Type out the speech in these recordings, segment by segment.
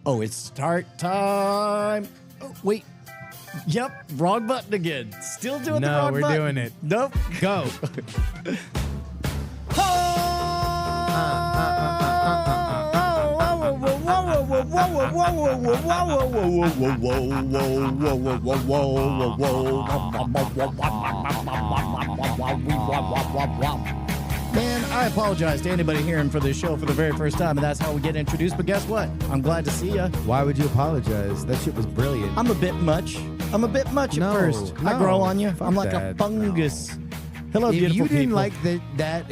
Oh, it's start time. Oh, wait. Yep, wrong button again. Still doing the wrong No, button. we're doing it. Nope. Go. Man, I apologize to anybody hearing for this show for the very first time, and that's how we get introduced. But guess what? I'm glad to see you. Why would you apologize? That shit was brilliant. I'm a bit much. I'm a bit much No, at first. I no, grow on you. fuck I'm like a that. fungus. Hello, If beautiful you didn't people. like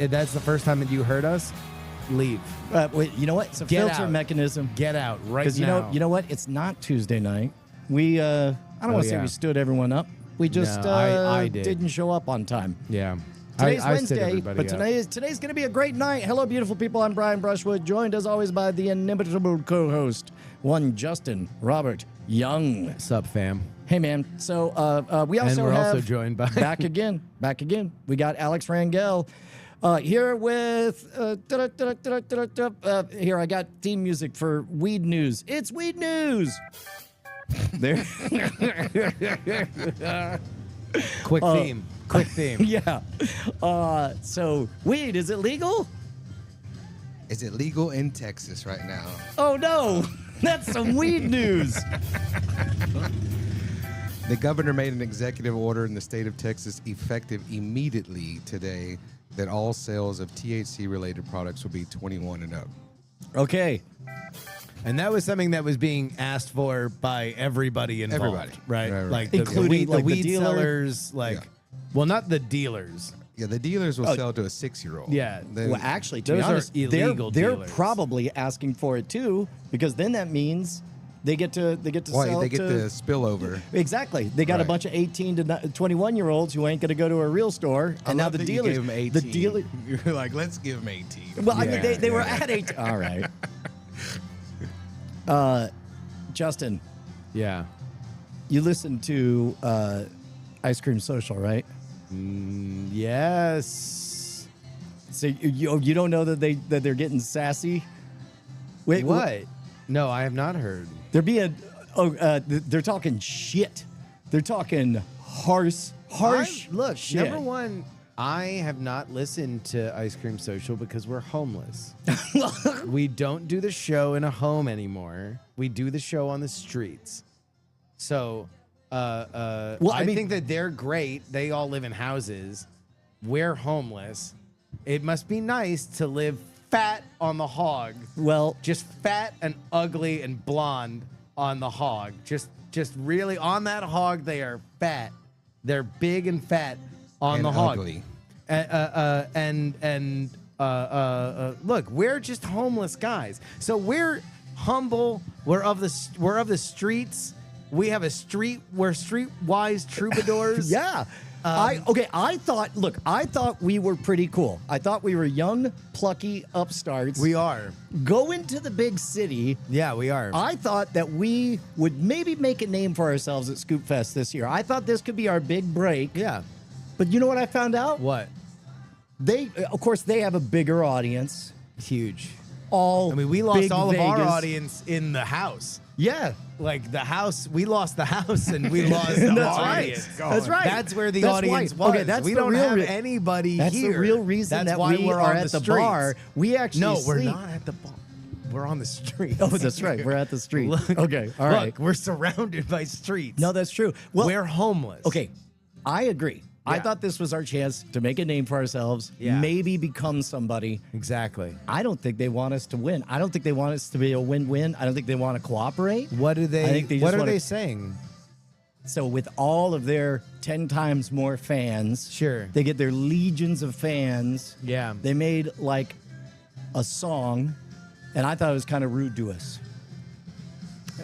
that's the first time that you heard us, leave. Wait, you know what? It's a Get filter out. mechanism. Get out right Because now. you know what? It's not Tuesday night. We I don't want to say yeah. we stood everyone up. We just No, I did. didn't show up on time. Yeah. Today's I stood Wednesday, everybody but up. today's going to be a great night. Hello, beautiful people. I'm Brian Brushwood, joined as always by the inimitable co-host, one Justin Robert Young. What's up, fam? Hey, man. So we also And we're have also joined by back again. We got Alex Rangel here with here. I got theme music for Weed News. It's Weed News. There. Quick theme. Quick theme. Yeah. So weed, is it legal? Is it legal in Texas right now? Oh no, that's some weed news. The governor made an executive order in the state of Texas effective immediately today that all sales of THC-related products will be 21 and up. Okay. And that was something that was being asked for by everybody involved. Everybody. Right? Right. Like Including, the like, the weed dealer? sellers, like, Yeah. well, not the dealers. Yeah, the dealers will Oh. sell to a 6-year-old. Yeah. Then- Well, actually, to Those be are honest, illegal they're dealers. probably asking for it too, because then that means they get to Why, sell they get to the spillover. exactly. They got a Right. bunch of 18 to 21-year-olds who ain't going to go to a real store, I and now love the that you dealers, gave them 18. the dealer. You're like, let's give them 18. Well, I mean, Yeah, they were yeah. at 18. All right. Justin, Yeah. you listened to Ice Cream Social, right? Yes. So you don't know that they're getting sassy? Wait, What? No, I have not heard. They're being they're talking shit. They're talking harsh Look, shit. number one, I have not listened to Ice Cream Social because we're homeless. We don't do the show in a home anymore. We do the show on the streets. So, I I mean- think that they're great. They all live in houses. We're homeless. It must be nice to live fat on the hog. Well, Just fat and ugly and blonde on the hog. Just really on that hog. They are fat. They're big and fat on And the hog. ugly. Look, we're just homeless guys. So we're humble. We're of the streets. We have we're streetwise troubadours. yeah. I thought we were pretty cool. I thought we were young, plucky upstarts. We are. Go into the big city. Yeah, we are. I thought that we would maybe make a name for ourselves at Scoop Fest this year. I thought this could be our big break. yeah. But you know what I found out? What? Of course, they have a bigger audience. Huge. All I mean, we lost big all of our Vegas. audience in the house. Yeah. Like the house, we lost the house and we lost the That's right. audience. That's right. That's where the That's audience why- was. okay, that's we the don't real have re- anybody That's here. the real reason That's that why we we're are on at the streets. bar. We actually No, we're sleep. not at the bar. We're on the streets. Oh, that's right. We're at the street. Look, Okay. All right. Look, we're surrounded by streets. No, that's true. Well, we're homeless. okay. I agree. I Yeah. thought this was our chance to make a name for ourselves, Yeah. maybe become somebody. Exactly. I don't think they want us to win. I don't think they want us to be a win-win. I don't think they want to cooperate. What do they? I think they just what are wanna- they saying? So with all of their 10 times more fans, Sure. they get their legions of fans. Yeah. They made like a song, and I thought it was kind of rude to us.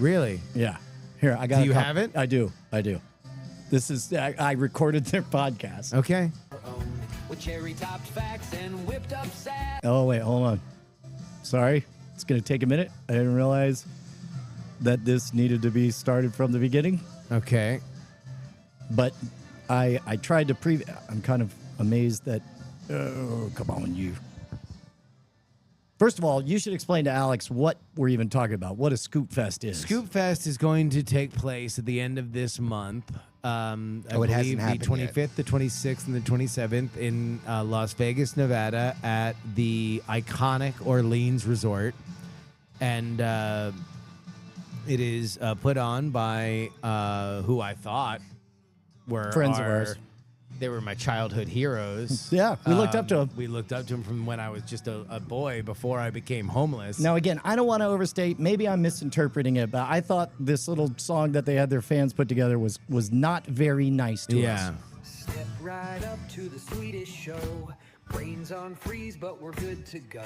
Really? Yeah. Here, I got. Do you have it? I do. This is. I recorded their podcast. Okay. With cherry topped facts and whipped up sass. Oh wait, hold on. Sorry, it's gonna take a minute. I didn't realize that this needed to be started from the beginning. Okay. But I tried to I'm kind of amazed that. Oh, come on, you. First of all, you should explain to Alex what we're even talking about, what a Scoop Fest is. Scoop Fest is going to take place at the end of this month. I Oh, it hasn't believe the happened yet. 25th, the 26th, and the 27th in Las Vegas, Nevada at the iconic Orleans Resort. And it is put on by who I thought were Friends of ours. They were my childhood heroes. Yeah, we looked up to 'em. We looked up to them from when I was just a boy before I became homeless. Now, again, I don't want to overstate. Maybe I'm misinterpreting it, but I thought this little song that they had their fans put together was not very nice to us. Step right up to the Swedish show. Brains on freeze, but we're good to go.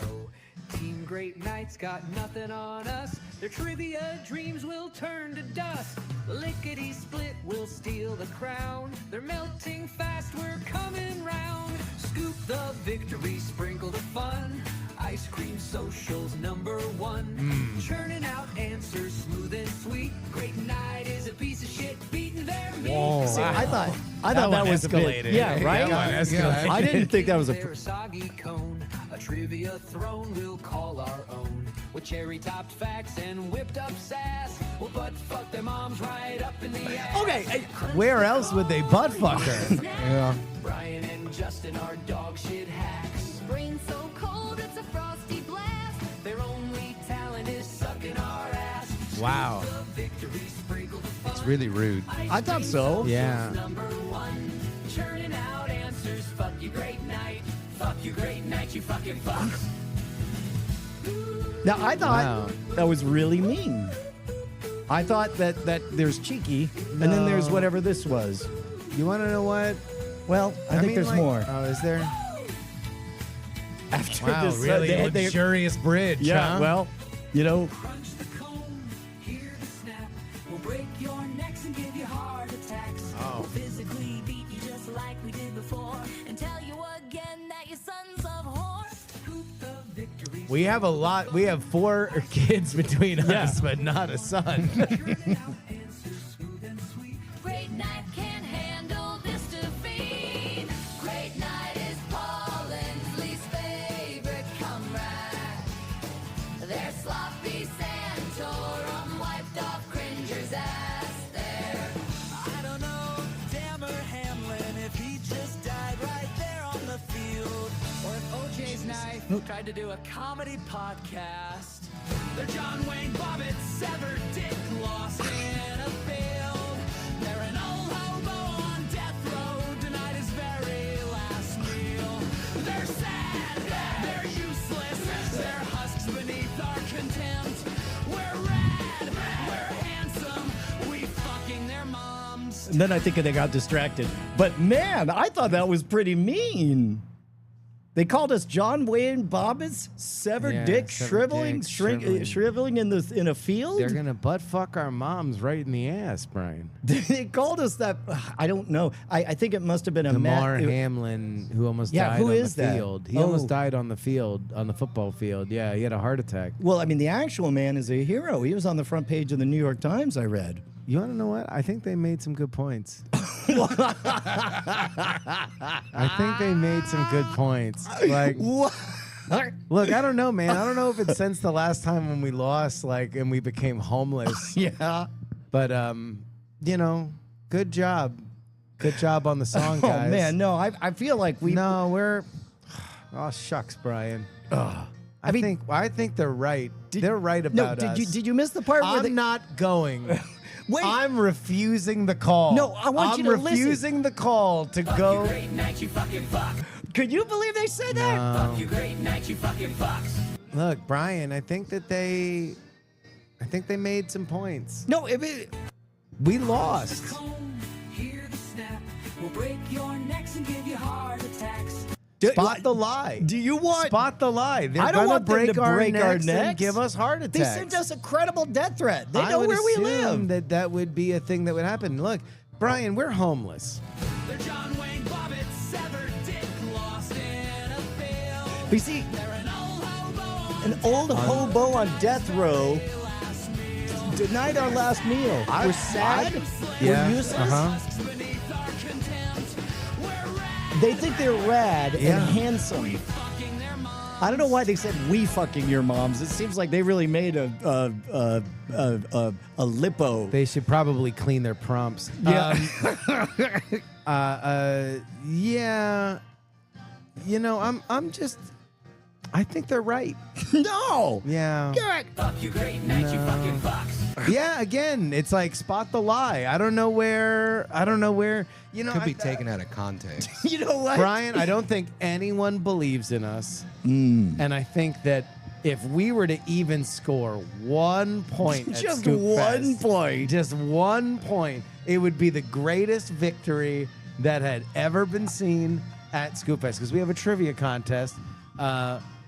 Team Great Nights got nothing on us. Their trivia dreams will turn to dust. Lickety split will steal the crown. They're melting fast, we're coming round. Scoop the victory, sprinkle the fun. Ice Cream Social's #1. Churning out answers smooth and sweet. Great Night is a piece of shit beating their meat. Whoa. See, I thought That that one was a bit- escalated. Yeah, right. That one escalated. I didn't think that was Their soggy cone, a trivia throne we'll call our own. With cherry-topped facts and whipped-up sass, we'll butt fuck their moms right up in the ass. Okay, Where else would they butt fuck her? Yeah. Brian and Justin are dog shit hacks. Brain so cold it's a frosty blast. Their only talent is sucking our ass. Wow. The victory sprinkle the fun. It's really rude. I thought so. Yeah. #1. Churning out answers. Fuck you, Great Night. Fuck you, Great Night. You fucking fuck. Now, I thought Wow. that was really mean. I thought that there's cheeky, and then there's No. whatever this was. You want to know what? Well, I think mean, there's like- more. Oh, is there? After Wow, this, really they- luxurious bridge, yeah, huh? well, you know, Crunch the cone, hear the snap. We'll break your necks and give you heart attacks. Oh. We'll physically beat you just like we did before and tell you again that your son's of whore. Scoop the victory. We have a lot. We have 4 kids between Yeah. us, but not a son. Churning out answers smooth and sweet. Great Night can't handle this defeat. Great Night is Paul and Lee's favorite comrade. They're sloppy Santorum wiped off Cringer's ass there. I don't know, Dammer Hamlin, if he just died right there on the field. Or if OJ's knife tried to do a comedy podcast. They're John Wayne Bobbitt, severed dick, lost in a field. They're an old hobo on death row, denied his very last meal. They're sad, they're useless, they're husks beneath our contempt. We're rad, we're handsome, we fucking their moms. and then I think they got distracted. But man, I thought that was pretty mean. They called us John Wayne Bobbitt's severed Yeah, dick, severed dick, shriveling. shriveling in a field. They're gonna butt fuck our moms right in the ass, Brian. They called us that. I don't know. I think it must have been a Damar it- Hamlin, who almost Yeah, died who on is the that? field. He Oh. almost died on the field, on the football field. Yeah, he had a heart attack. Well, I mean, the actual man is a hero. He was on the front page of the New York Times. I read. You want to know what? I think they made some good points. I think they made some good points. Like, What? look, I don't know, man. I don't know if it's since the last time when we lost, like, and we became homeless. Yeah. But you know, good job. Good job on the song, Oh guys. man, no. I feel like we. No, we're oh shucks, Brian. I mean- think they're right. They're right No. about Did us. you miss the part where I'm they? not going. Wait. I'm refusing the call. No, I want you to I'm refusing the call to go. Great Night, you fucking fuck. Could you believe they said that? Fuck you, Great Night, you fucking fucks. Look, Brian, I think they made some points. No. It, We lost. Cone, hear the snap. We'll break your necks and give you heart attacks. Spot the lie. Do you want? Spot the lie. They're I don't gonna want them break, to our, break necks our and necks. give us heart They attacks. sent us a credible death threat. They I know would where we assume live. that would be a thing that would happen. Look, Brian, we're homeless. They're John Wayne Bobbitt, severed dick, lost in a field. You see, They're an old hobo an old hobo on death row denied our last meal. We're sad. Yeah, We're useless. uh-huh. beneath our contempt. We're rad, They think they're rad Yeah. and handsome. fucking their moms. I don't know why they said we fucking your moms. It seems like they really made a lipo. They should probably clean their prompts. Yeah. Yeah. You know, I think they're right. No. Yeah. Fuck you, great night, you fucking fox. Yeah, again, it's like spot the lie. I don't know where, you know. Could be taken out of context. You know what? Brian, I don't think anyone believes in us. And I think that if we were to even score 1 point at Just Scoop 1 Fest, point. just 1 point, it would be the greatest victory that had ever been seen at Scoop Fest. Because we have a trivia contest.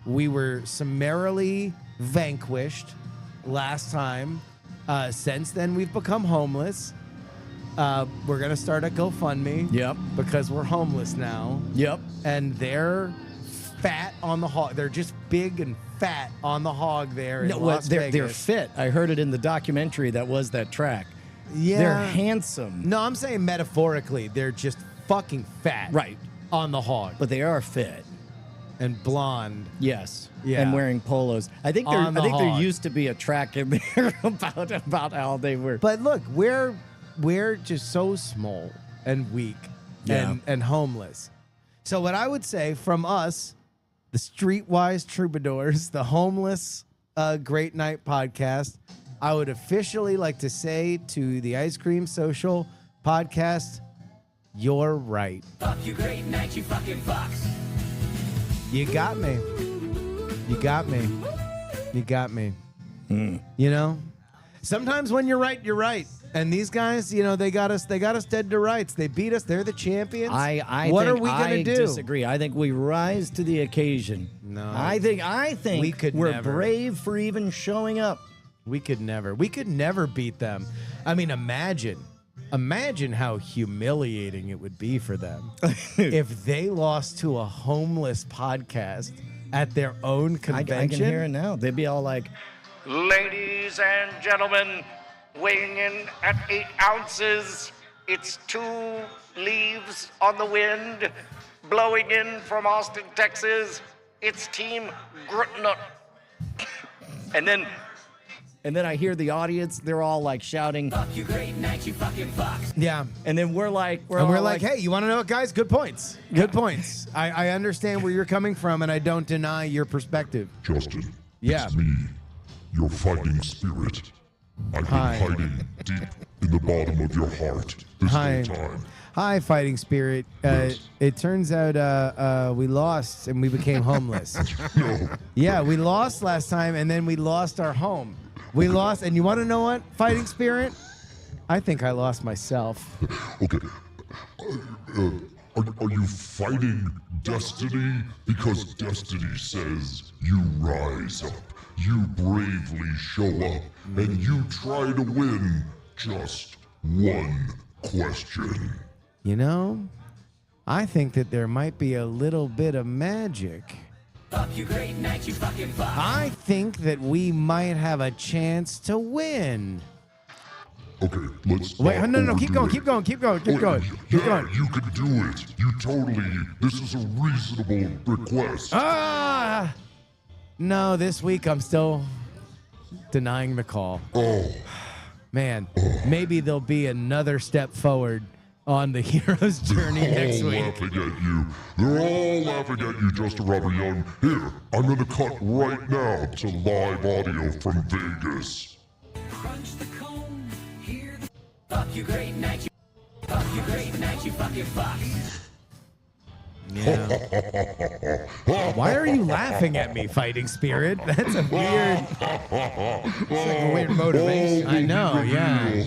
We were summarily vanquished last time. Since then, we've become homeless. We're going to start a GoFundMe. Yep. Because we're homeless now. Yep. And they're fat on the hog. They're just big and fat on the hog there in No, Las they're Vegas. fit. I heard it in the documentary that was that track. Yeah. They're handsome. No, I'm saying metaphorically. They're just fucking fat. Right. On the hog. But they are fit. And blonde. Yes. Yeah. And wearing polos. I think On the there hog. used to be a track in there about how they were. But look, we're just so small and weak Yeah. and homeless. So what I would say from us, the Streetwise Troubadours, the Homeless Great Night Podcast, I would officially like to say to the Ice Cream Social Podcast, you're right. Fuck you, great night, you fucking fox. You got me. You got me. You got me. You know? Sometimes when you're right, you're right. And these guys, you know, they got us dead to rights. They beat us. They're the champions. What think are we I gonna do? disagree. I think we rise to the occasion. No. I think We could we're never. brave for even showing up. We could never beat them. I mean, imagine how humiliating it would be for them if they lost to a homeless podcast at their own I convention. can hear it now. They'd be all like, Ladies and gentlemen, weighing in at 8 ounces, it's 2 leaves on the wind, blowing in from Austin, Texas. It's Team Grutnut. and then I hear the audience. They're all like shouting, Fuck you, great night, you fucking fox. Yeah. and then we're like, We're like, hey, you want to know what, guys? Good points. Good points. I understand where you're coming from, and I don't deny your perspective. Justin, Yeah. it's me, your fighting spirit. I've been Hi. hiding deep in the bottom of your heart this Hi. whole time. Hi, Fighting Spirit. It turns out we lost and we became homeless. No, Yeah, we lost last time, and then we lost our home. We lost, and you want to know what, Fighting Spirit? I think I lost myself. okay. Are you fighting destiny? Because destiny says you rise up, you bravely show up, and you try to win just one question. You know, I think that there might be a little bit of magic. Fuck you, great night, you fucking fox. I think that we might have a chance to win. Okay, let's Wait, not no, keep overdo going, it. keep going, keep going, keep Oh, going, keep yeah, going. you can do it. You totally. This is a reasonable request. Ah! No, this week I'm still denying the call. Oh, Man, maybe there'll be another step forward on the hero's journey next all week. laughing at you. They're all laughing at you, Justin Robert Young. Here, I'm gonna cut right now to live audio from Vegas. Crunch the cone, hear the... Fuck you, great night, you... Fuck you, great night, you fucking fox. Yeah. Why are you laughing at me, Fighting Spirit? That's a weird. It's like a weird motivation. I know, yeah.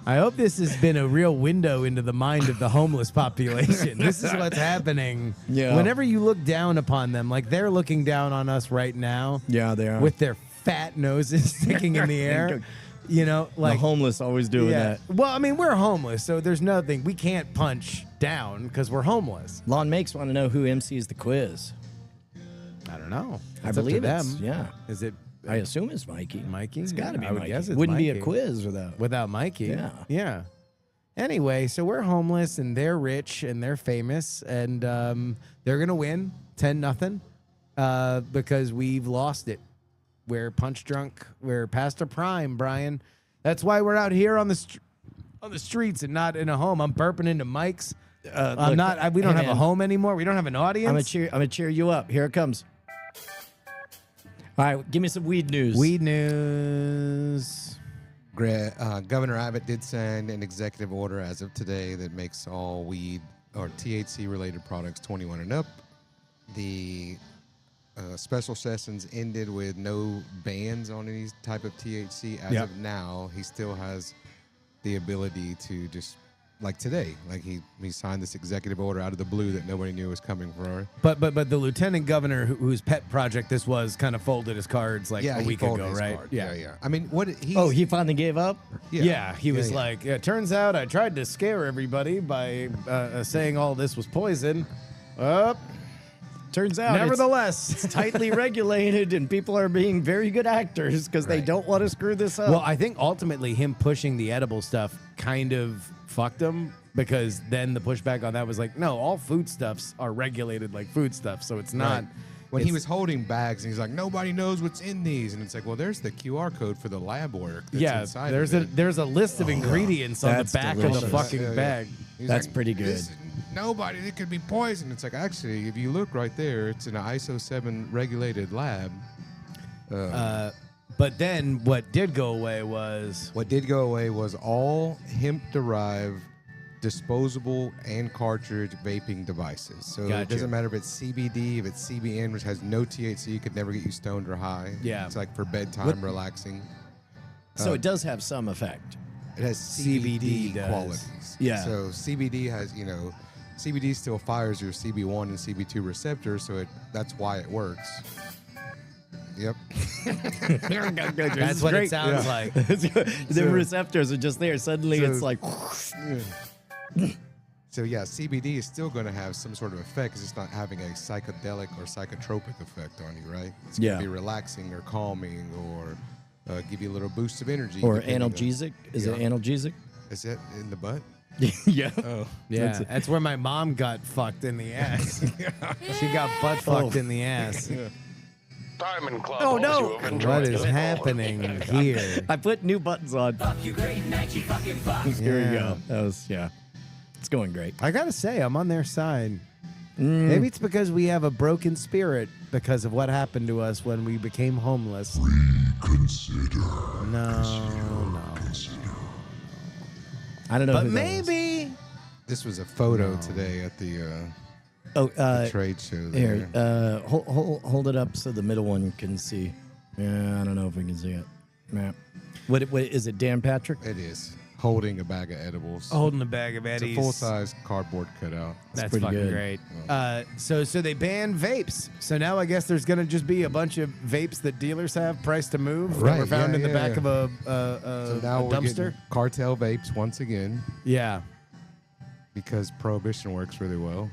I hope this has been a real window into the mind of the homeless population. This is what's happening. Yeah. Whenever you look down upon them, like they're looking down on us right now. Yeah, they are. With their fat noses sticking in the air. You know, like the homeless always doing that. Well, I mean, we're homeless, so there's nothing. We can't punch down because we're homeless. Lon Makes want to know who MCs the quiz. I don't know. I It's up to believe them. it's, yeah. Is it I assume it's Mikey. Mikey? It's got to be I would Mikey. guess it's Wouldn't be a Mikey. quiz without. Mikey? Yeah. Yeah. Anyway, so we're homeless and they're rich and they're famous and they're gonna win 10-0. because we've lost it. We're punch drunk. We're past our prime, Brian. That's why we're out here on the streets and not in a home. I'm burping into mics. I'm not. We don't have a home anymore. We don't have an audience. I'm gonna cheer you up. Here it comes. All right, give me some weed news. Weed news. Governor Abbott did send an executive order as of today that makes all weed or THC-related products 21 and up. The special sessions ended with no bans on any type of THC. As of now, he still has the ability to just, like today, like he signed this executive order out of the blue that nobody knew was coming for. But the lieutenant governor whose pet project this was kind of folded his cards like a he week folded ago, his right? card. Yeah. I mean, what he? Oh, he finally gave up? Yeah, he was like, it turns out I tried to scare everybody by saying all this was poison. Turns out Nevertheless, it's tightly regulated and people are being very good actors because they don't want to screw this up. well, I think ultimately him pushing the edible stuff kind of fucked him because then the pushback on that was like, no, all foodstuffs are regulated like foodstuffs, so it's not. Right. When he was holding bags and he's like, nobody knows what's in these, and it's like, well, there's the QR code for the lab work. That's inside there's of it. there's a list of ingredients on the That's back of delicious. the fucking Yeah. bag. He's That's like, pretty good. Nobody, it could be poison. It's like, actually, if you look right there, it's in an ISO 7 regulated lab. But then what did go away was What did go away was all hemp-derived disposable and cartridge vaping devices. So Gotcha. it doesn't matter if it's CBD, if it's CBN, which has no THC, could never get you stoned or high. Yeah. It's like for bedtime, relaxing. so it does have some effect. It has CBD CBD does. qualities. Yeah. So CBD has, CBD still fires your CB1 and CB2 receptors, so that's why it works. Yep. that's what it sounds like. The receptors are just there. Suddenly it's like, So yeah, CBD is still going to have some sort of effect because it's not having a psychedelic or psychotropic effect on you, right? It's going to be relaxing or calming or give you a little boost of energy. or depending on- analgesic. Is it analgesic? Is that in the butt? Yeah. Oh. Yeah, that's where my mom got fucked in the ass. She got butt fucked in the ass. Diamond Club. Oh, no. hopes you have enjoyed What the is call. happening here? I put new buttons on. You great night, you fucking fuck. Here we go. That was, it's going great. I gotta say, I'm on their side. Maybe it's because we have a broken spirit because of what happened to us when we became homeless. Reconsider. No. I don't know. But who that was. maybe. This was a photo today at the trade show Here, there. hold it up so the middle one can see. Yeah, I don't know if we can see it. Yeah. What is it? Dan Patrick? It is holding a bag of edibles. Holding a bag of It's Eddies. a full-size cardboard cutout. That's pretty fucking good. great. So they banned vapes. So now I guess there's gonna just be a bunch of vapes that dealers have priced to move that Right, were found yeah, in the yeah, back yeah. of So a now we're dumpster. getting cartel vapes once again Yeah. because prohibition works really well.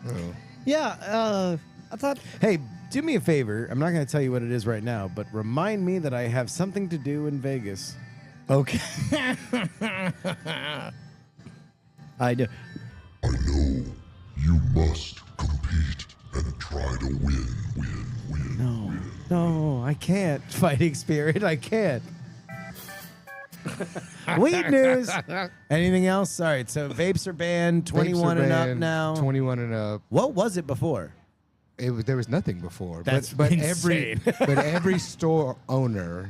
Oh. Yeah. I thought. Hey, do me a favor. I'm not gonna tell you what it is right now, but remind me that I have something to do in Vegas. Okay. I do. I know you must compete and try to win. No, I can't. Fighting spirit, I can't. Weed news. Anything else? All right, so vapes are banned, 21 Vapes are and up banned, now. 21 and up. What was it before? There was nothing before. That's but insane. every store owner,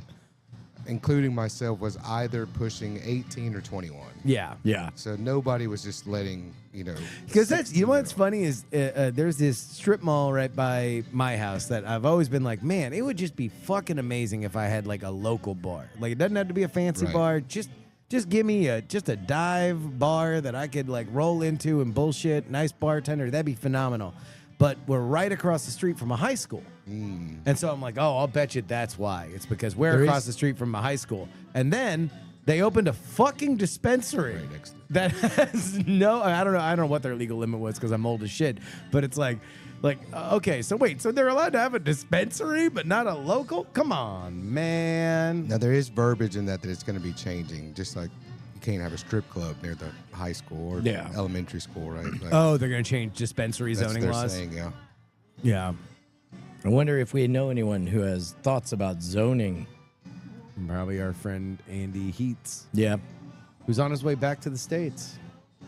including myself, was either pushing 18 or 21. Yeah. Yeah. So nobody was just letting, Because that's, you know 16 what's funny is there's this strip mall right by my house that I've always been like, man, it would just be fucking amazing if I had like a local bar. Like it doesn't have to be a fancy Right. bar. Just give me just a dive bar that I could like roll into and bullshit. Nice bartender. That'd be phenomenal. But we're right across the street from a high school. And so I'm like, oh, I'll bet you that's why. It's because we're There across is- the street from a high school. And then they opened a fucking dispensary Right next to it. that has no, I don't know what their legal limit was because I'm old as shit. But it's like, okay, so wait, so they're allowed to have a dispensary but not a local? Come on, man. Now, there is verbiage in that it's going to be changing, just like you can't have a strip club near the high school or Yeah. elementary school, right? Like, Oh, they're gonna change dispensary that's zoning they're laws. saying, yeah. Yeah. I wonder if we know anyone who has thoughts about zoning. Probably our friend Andy Heats, Yeah. who's on his way back to the States.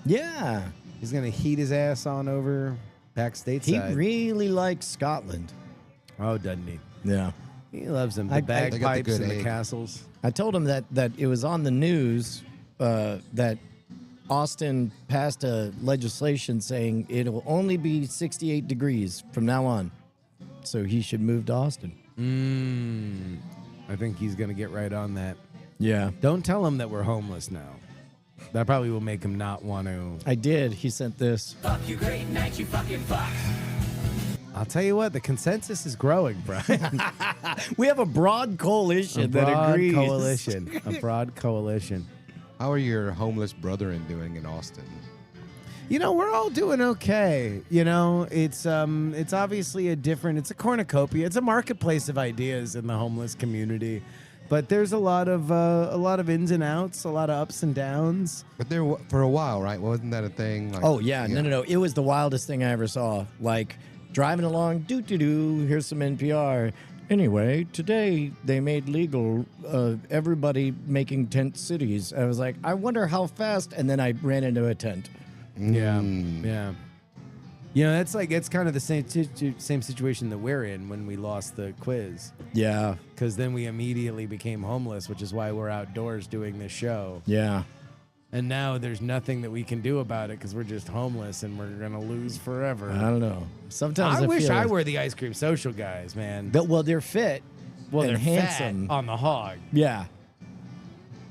Yeah. He's going to heat his ass on over back He stateside. really likes Scotland. Oh, doesn't he? Yeah. He loves them. The They got the bagpipes good and the egg. castles. I told him that it was on the news that Austin passed a legislation saying it'll only be 68 degrees from now on. So he should move to Austin. I think he's going to get right on that. Yeah. Don't tell him that we're homeless now. That probably will make him not want to. I did. He sent this. I'll tell you what, the consensus is growing, Brian. We have a broad coalition A that broad agrees. coalition. A broad coalition. How are your homeless brethren doing in Austin? You know, we're all doing okay. You know, it's obviously it's a cornucopia. It's a marketplace of ideas in the homeless community. But there's a lot of ins and outs, a lot of ups and downs. But there for a while, right? Wasn't that a thing? Like, Oh, yeah. No. It was the wildest thing I ever saw. Like, driving along, doo-doo-doo, here's some NPR. Anyway, today they made legal everybody making tent cities. I was like, I wonder how fast. And then I ran into a tent. Yeah. You know, it's kind of the same situation that we're in when we lost the quiz. Yeah. Because then we immediately became homeless, which is why we're outdoors doing this show. Yeah. And now there's nothing that we can do about it because we're just homeless and we're going to lose forever. I don't know. Sometimes I wish feel I like- were the Ice Cream Social guys, man. Well, they're fit. Well, and they're handsome. fat on the hog. Yeah.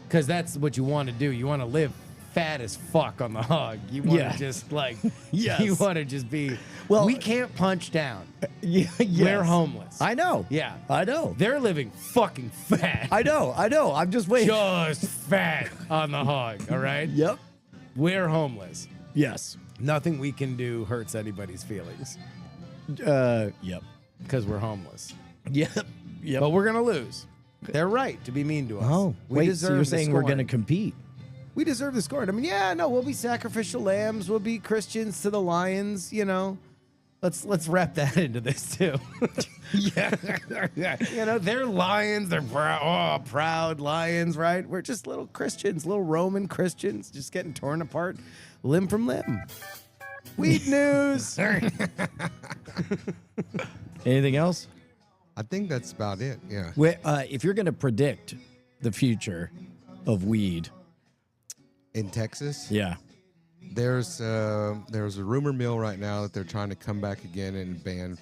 Because that's what you want to do. You want to live fat as fuck on the hog. You want to Yeah. just like, Yes. you want to just be, Well- we can't punch down. Yeah. We're homeless. I know. Yeah. I know. They're living fucking fat. I know. I'm just waiting. Just fat on the hog, all right? Yep. We're homeless. Yes. Nothing we can do hurts anybody's feelings Yep. because we're homeless. Yep. Yep. But we're going to lose. They're right to be mean to us. Oh, We wait. So deserve you're the saying we're going to scorn. compete? We deserve the scorn. I mean, yeah, no, we'll be sacrificial lambs. We'll be Christians to the lions, you know. Let's wrap that into this too. Yeah. You know, they're lions. They're proud lions, right? We're just little Christians, little Roman Christians, just getting torn apart limb from limb. Weed news. Anything else? I think that's about it. Yeah. If you're going to predict the future of weed, In Texas, yeah. there's a rumor mill right now that they're trying to come back again and ban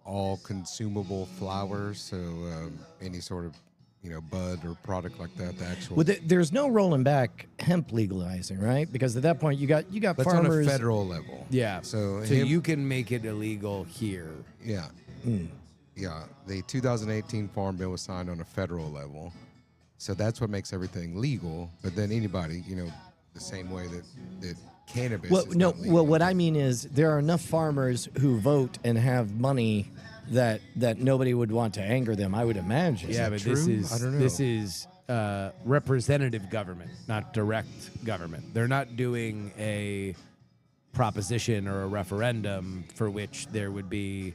all consumable flowers. So any sort of bud or product like that, the actual. Well, there's no rolling back hemp legalizing, right? Because at that point, you got that's farmers. on a federal level. Yeah. So you can make it illegal here. Yeah. Yeah. The 2018 Farm Bill was signed on a federal level. So that's what makes everything legal. But then anybody, the same way that cannabis Well, is no. not legal. Well, what I mean is there are enough farmers who vote and have money that nobody would want to anger them. I would imagine. Yeah, but this true? is I don't know. this is representative government, not direct government. They're not doing a proposition or a referendum for which there would be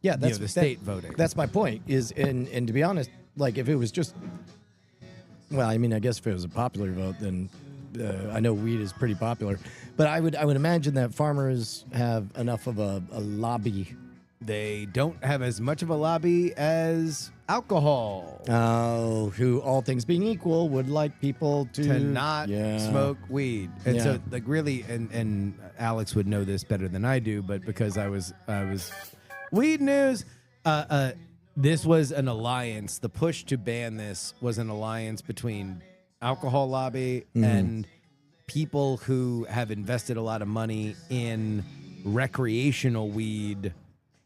Yeah, that's the state voting. That's my point. And to be honest, like if it was just, well, I mean, I guess if it was a popular vote, then I know weed is pretty popular, but I would imagine that farmers have enough of a lobby. They don't have as much of a lobby as alcohol Who, all things being equal, would like people to not Yeah. smoke weed. And Yeah. so like really and Alex would know this better than I do, but because I was weed news, this was an alliance. The push to ban this was an alliance between alcohol lobby and people who have invested a lot of money in recreational weed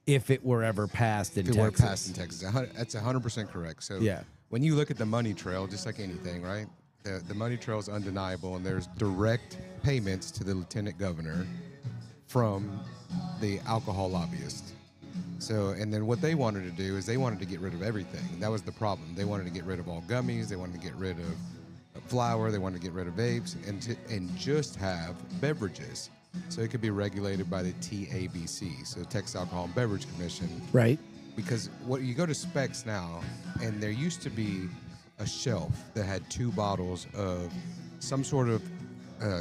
if it were ever passed in if it Texas. were passed in Texas. That's 100% correct. So Yeah. when you look at the money trail, just like anything, right? The money trail is undeniable, and there's direct payments to the lieutenant governor from the alcohol lobbyist. So, and then what they wanted to do is they wanted to get rid of everything. That was the problem. They wanted to get rid of all gummies. They wanted to get rid of flour. They wanted to get rid of vapes and just have beverages. So it could be regulated by the TABC, so Texas Alcohol and Beverage Commission. Right. because what you go to Specs now, and there used to be a shelf that had 2 bottles of some sort of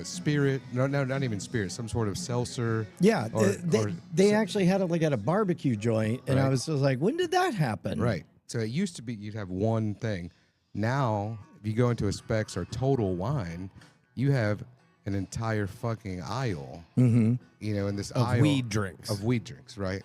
spirit. No, not even spirit. Some sort of seltzer. Yeah, or they actually had it like at a barbecue joint, and I Right. was just like, when did that happen? Right. So it used to be you'd have one thing. Now, if you go into a Specs or Total Wine, you have an entire fucking aisle. Mm-hmm. You know, in this Of aisle weed drinks. Of weed drinks, right?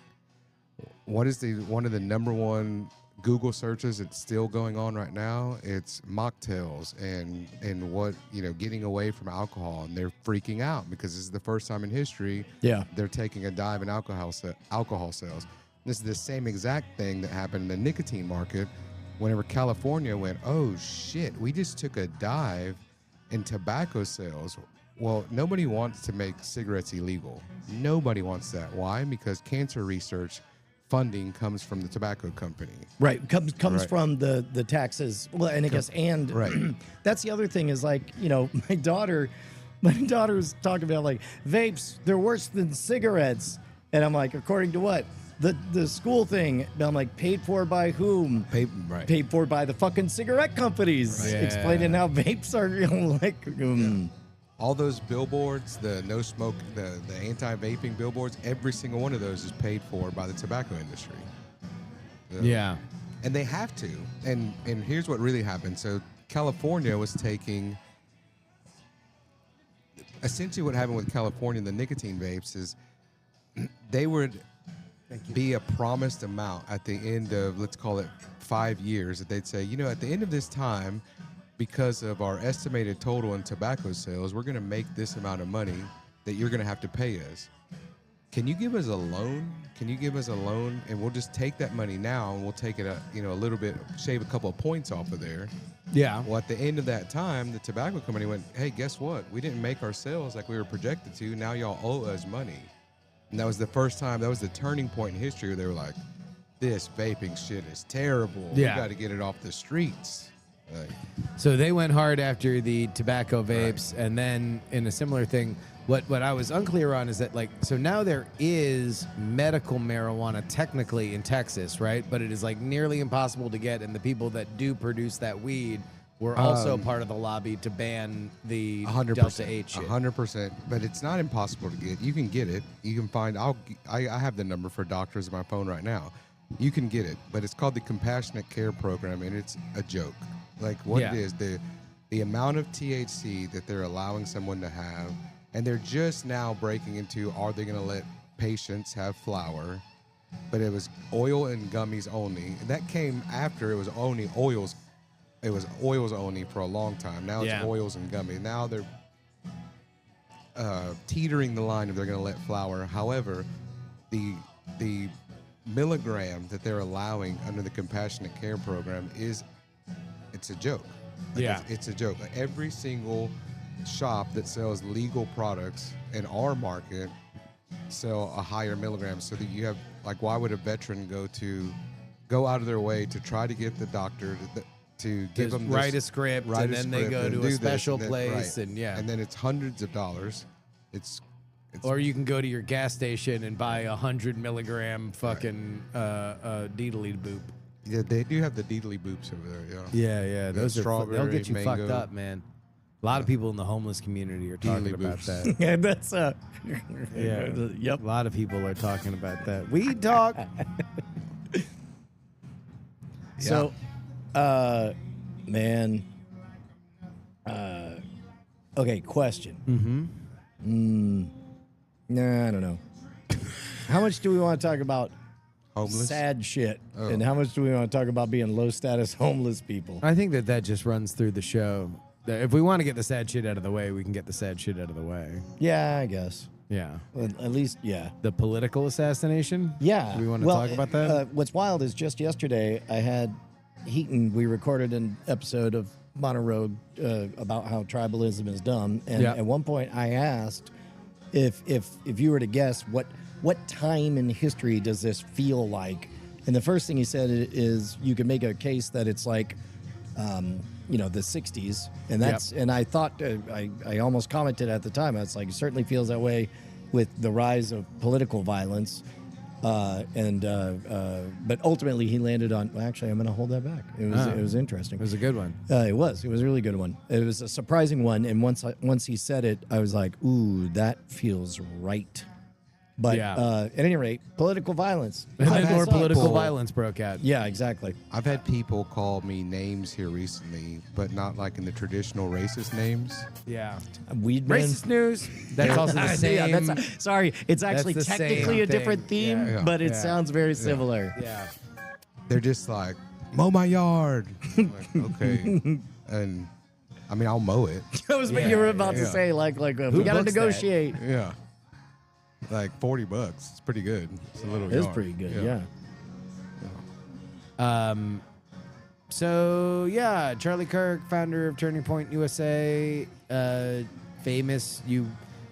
What is one of the number one Google searches that's still going on right now? It's mocktails and what, you know, getting away from alcohol, and they're freaking out because this is the first time in history they're taking a dive in alcohol sales. This is the same exact thing that happened in the nicotine market whenever California went, oh shit, we just took a dive in tobacco sales. Well, nobody wants to make cigarettes illegal. Nobody wants that. Why? Because cancer research funding comes from the tobacco company. Right, comes Right. from the taxes. Well, and I guess, and Right. that's the other thing is like, you know, my daughter was talking about like vapes, they're worse than cigarettes. And I'm like, according to what? The school thing. I'm like, paid for by whom? Right. Paid for by the fucking cigarette companies. Right. Yeah. Explaining how vapes are, you know, like, All those billboards, the no smoke, the anti-vaping billboards, every single one of those is paid for by the tobacco industry. Yeah. And they have to. And here's what really happened. So California was taking essentially what happened with California and the nicotine vapes is they would be a promised amount at the end of, let's call it 5 years, that they'd say, you know, at the end of this time, because of our estimated total in tobacco sales, we're going to make this amount of money that you're going to have to pay us. Can you give us a loan? Can you give us a loan? And we'll just take that money now and we'll take it, a little bit, shave a couple of points off of there. Yeah. Well, at the end of that time, the tobacco company went, hey, guess what? We didn't make our sales like we were projected to. Now y'all owe us money. And that was the first time, that was the turning point in history where they were like, this vaping shit is terrible. Yeah. We got to get it off the streets. Like, So they went hard after the tobacco vapes, and then in a similar thing, what I was unclear on is that, like, so now there is medical marijuana technically in Texas, right? But it is like nearly impossible to get, and the people that do produce that weed were also part of the lobby to ban the 100%. Delta 8 shit. 100%. But it's not impossible to get. You can get it. You can find, I have the number for doctors on my phone right now. You can get it, but it's called the Compassionate Care Program, and it's a joke. Like what Yeah. it is, the amount of THC that they're allowing someone to have, and they're just now breaking into, are they going to let patients have flour? But it was oil and gummies only. And that came after it was only oils. It was oils only for a long time. Now it's Yeah. oils and gummies. Now they're teetering the line if they're going to let flour. However, the milligram that they're allowing under the Compassionate Care Program it's a joke. Like, Yeah. it's a joke. Like, every single shop that sells legal products in our market sell a higher milligram, so that you have, like, why would a veteran go out of their way to try to get the doctor to give them Write a script, and then they go to a special place, and yeah. and then it's hundreds of dollars. It's Or you can go to your gas station and buy 100 milligram fucking deedly boop. yeah, they do have the deedly boops over there. Yeah, yeah, those are they'll strawberry, get you fucked mango. up, man. A lot of people in the homeless community are talking Deedly about boops. that. yeah, that's Yeah, yep. A lot of people are talking about that. We talk. So, man, okay, question. Nah, I don't know. How much do we want to talk about Homeless. sad shit, and how much do we want to talk about being low status homeless people? I think that just runs through the show. That if we want to get the sad shit out of the way, we can get the sad shit out of the way. Yeah, I guess. Yeah. At least, yeah. The political assassination? Yeah. Do we want to Well, talk about that? What's wild is just yesterday I had Heaton. We recorded an episode of Mono about how tribalism is dumb, and Yeah. at one point I asked if you were to guess what time in history does this feel like, and the first thing he said is you could make a case that it's like. The 60s, and that's and I thought I almost commented at the time. I was like, it certainly feels that way with the rise of political violence. But ultimately he landed on. Well, actually, I'm going to hold that back. It was interesting. It was a good one. It was a really good one. It was a surprising one, and once he said it, I was like, "Ooh, that feels right." But Yeah. at any rate, political violence. And then had more political people- violence broke out. Yeah, exactly. I've had people call me names here recently, but not like in the traditional racist names. Yeah. Weed man. Racist news. That's also the same. Yeah, that's sorry. It's actually the technically same a different thing. theme, Yeah. but it Yeah. sounds very similar. yeah. They're just like, mow my yard. I'm like, okay. And I mean, I'll mow it. That was what you were about to Yeah. say. Like we got to books that? negotiate. Yeah. Like $40. It's pretty good. It's a little It is yard. pretty good. Yeah. So yeah, Charlie Kirk, founder of Turning Point USA, famous.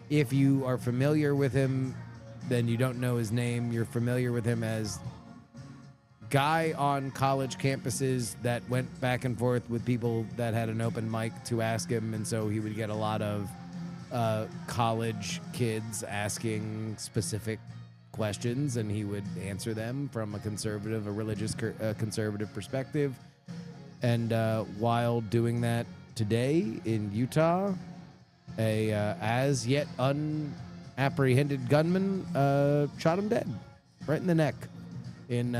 If you are familiar with him, then you don't know his name. You're familiar with him as guy on college campuses that went back and forth with people that had an open mic to ask him, and so he would get a lot of college kids asking specific questions, and he would answer them from a religious conservative perspective. And while doing that today in Utah, a as yet unapprehended gunman shot him dead right in the neck in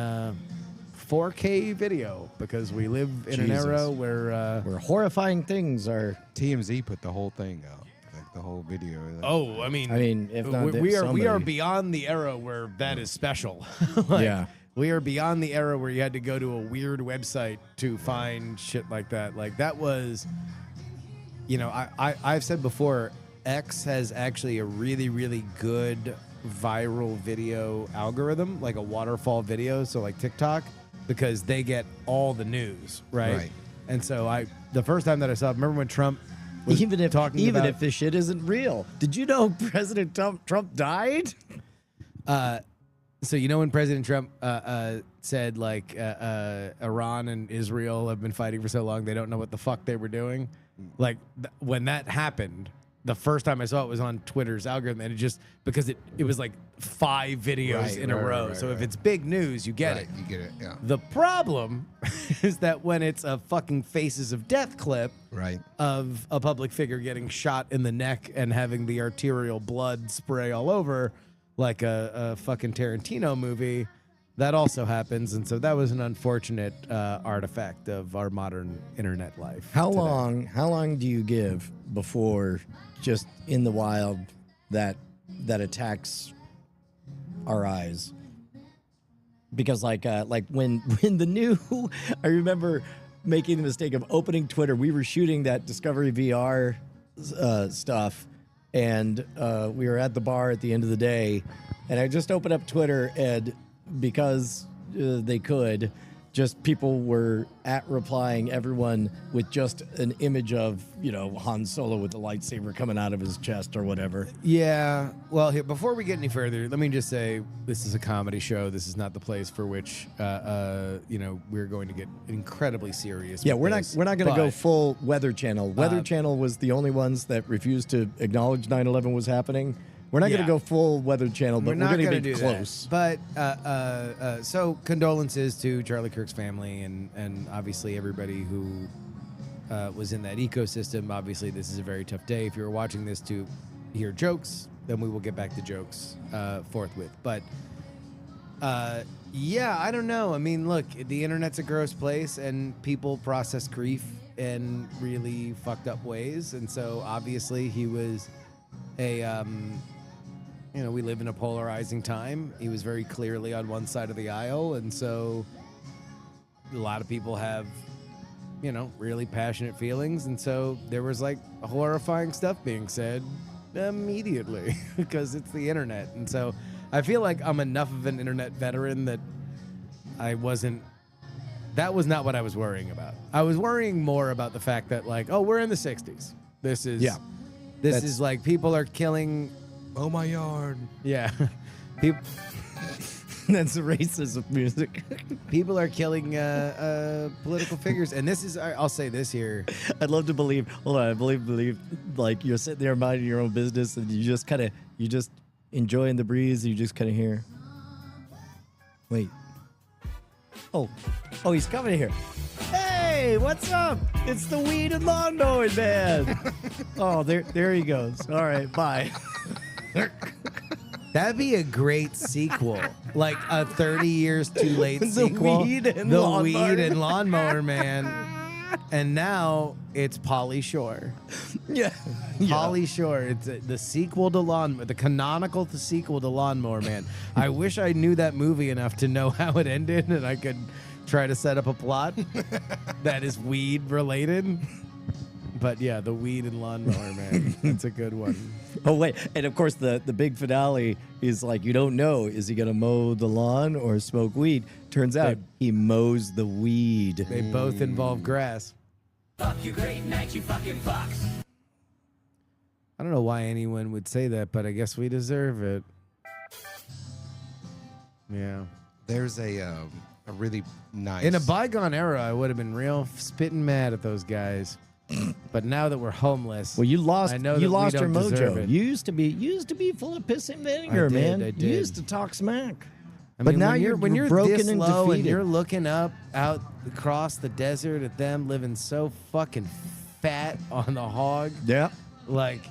4K video, because we live in an Jesus. era where Where horrifying things are. TMZ put the whole thing out, like the whole video. oh, I mean, if not, we are somebody. beyond the era where that is special. Yeah. We are beyond the era where you had to go to a weird website to find shit like that. Like that was, I've said before, X has actually a really, really good viral video algorithm, like a waterfall video. So like TikTok, because they get all the news, right? Right. And so the first time that I saw it, remember when Trump was Even if talking about, if this shit isn't real, did you know President Trump died? So when President Trump said like Iran and Israel have been fighting for so long they don't know what the fuck they were doing, like when that happened, the first time I saw it was on Twitter's algorithm, and it just because it was like 5 videos Right, in a right, row. right, so if right. it's big news, you get it. You get it. Yeah. The problem is that when it's a fucking Faces of Death clip Right. of a public figure getting shot in the neck and having the arterial blood spray all over, like a fucking Tarantino movie, that also happens. And so that was an unfortunate artifact of our modern internet life. How today. long do you give before just in the wild that attacks our eyes? Because like when the new I remember making the mistake of opening Twitter. We were shooting that Discovery VR stuff, and we were at the bar at the end of the day, and I just opened up Twitter, and because they could, just people were replying everyone with just an image of Han Solo with the lightsaber coming out of his chest or whatever. Yeah. Well, here, before we get any further, let me just say this is a comedy show. This is not the place for which we're going to get incredibly serious. Yeah, with we're this. not going to go But- full Weather Channel. Weather Channel was the only ones that refused to acknowledge 9/11 was happening. We're not going Yeah. to go full Weather Channel, but we're not going to gonna be do close. that. But so condolences to Charlie Kirk's family and obviously everybody who was in that ecosystem. Obviously, this is a very tough day. If you're watching this to hear jokes, then we will get back to jokes forthwith. But yeah, I don't know. I mean, look, the internet's a gross place, and people process grief in really fucked up ways. And so obviously he was we live in a polarizing time. He was very clearly on one side of the aisle, and so a lot of people have, really passionate feelings, and so there was like horrifying stuff being said immediately because it's the internet. And so I feel like I'm enough of an internet veteran that that was not what I was worrying about. I was worrying more about the fact that we're in the 60s. This is like people are killing. Oh my yard. Yeah. People, That's racism music. people are killing political figures. And this is, I'll say this here. I'd love to believe. Hold on, I believe like you're sitting there minding your own business, and you just enjoying the breeze. You just kind of hear. Wait. Oh, he's coming here. Hey, what's up? It's the Weed and Lawn Mowing Man. Oh, there he goes. All right, bye. That'd be a great sequel, like a 30 years too late The sequel. Weed and the Lawnmower. Weed and Lawnmower Man. And now it's Pauly Shore. Yeah. Pauly Shore. It's the sequel to the canonical sequel to Lawnmower Man. I wish I knew that movie enough to know how it ended, and I could try to set up a plot that is weed related. But yeah, the Weed and Lawnmower Man. That's a good one. Oh wait, and of course the big finale is like you don't know, is he gonna mow the lawn or smoke weed? Turns out he mows the weed. They both involve grass. Fuck you, great night, you fucking fox. I don't know why anyone would say that, but I guess we deserve it. Yeah. There's a really nice. In a bygone era, I would have been real spitting mad at those guys. But now that we're homeless, Well, you lost I know you that we lost your don't deserve mojo. it. You used to be full of piss and vinegar, man. I did. You used to talk smack. I but mean, now when you're broken this and low and defeated. you're looking up out across the desert at them living so fucking fat on the hog, Yeah. like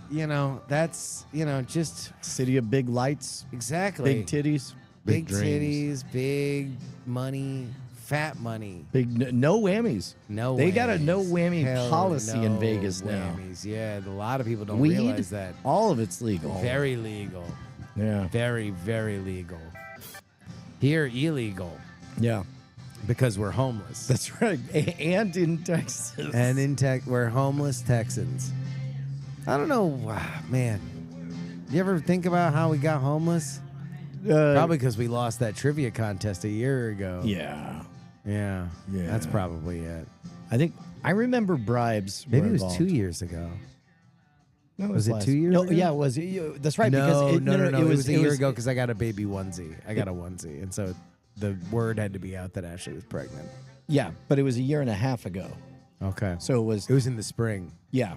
that's just City of big lights, exactly big titties, big dreams. titties, big money, fat money. no whammies. No, They got a whammies. no whammy Hell policy in no Vegas whammies. Yeah, a lot of people don't Weed, realize that. all of it's legal. Very legal. Yeah. Very, very legal. Here, illegal Yeah. because we're homeless. That's right. And in Texas. And in we're homeless Texans. I don't know, man. You ever think about how we got homeless? Probably because we lost that trivia contest a year ago. Yeah. Yeah. Yeah. That's probably it. I remember bribes. Maybe were it was involved. 2 years ago. No, Was it last- 2 years No, ago? yeah, it was. That's right. No, because no. It was a year ago because because I got a baby onesie. I got a onesie. And so the word had to be out that Ashley was pregnant. Yeah, but it was a year and a half ago. Okay. So it was. It was in the spring. Yeah,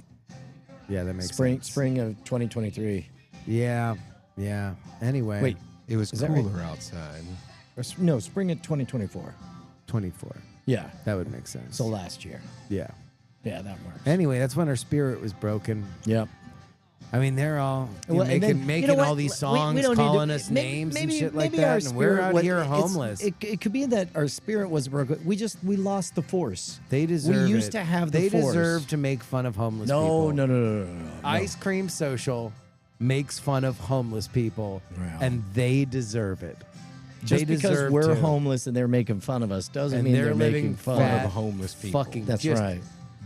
Yeah, that makes spring sense. spring of 2023. Yeah. Yeah. Anyway. Wait, It was Is that right? cooler outside. no, spring of 2024. 24. Yeah, That would make sense. so last year. Yeah. Yeah, that works. Anyway, that's when our spirit was broken. Yep. I mean, they're all Well, and making, then, making you know what? all these We songs, don't need to- calling us may- names maybe- and shit like maybe our that, and we're spirit out was- here it's- homeless. It could be that our spirit was broken. We lost the force. They deserve We used it. to have the They force. deserve to make fun of homeless No, people. no. Ice Cream Social makes fun of homeless people, Wow. and they deserve it. Just they because deserve we're to. homeless and they're making fun of us doesn't And mean they're they're living making fun fat, of homeless people. Fucking That's just right.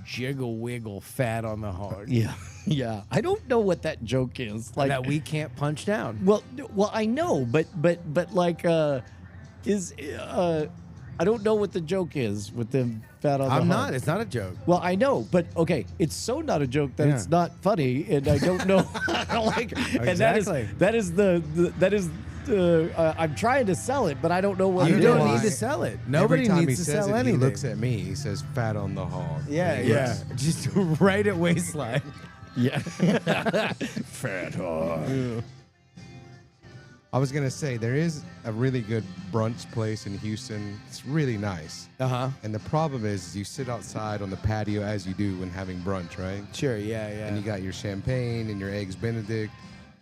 jiggle wiggle fat on the hog. Yeah, yeah. I don't know what that joke is. Like that we can't punch down. Well, I know, but like, I don't know what the joke is with them fat on the I'm hog. not. It's not a joke. Well, I know, but okay, it's so not a joke that it's Yeah. not funny, and I don't know. like, and that Exactly. is I'm trying to sell it, but I don't know what You it don't is. need to sell it. Nobody Every time needs he to says sell it, anything. he looks at me. He says, "Fat on the hog." Yeah, And he yeah. looks- Just right at waistline. Yeah, fat hog. I was gonna say there is a really good brunch place in Houston. It's really nice. Uh-huh. And the problem is, you sit outside on the patio as you do when having brunch, right? Sure, yeah, yeah. And you got your champagne and your eggs Benedict,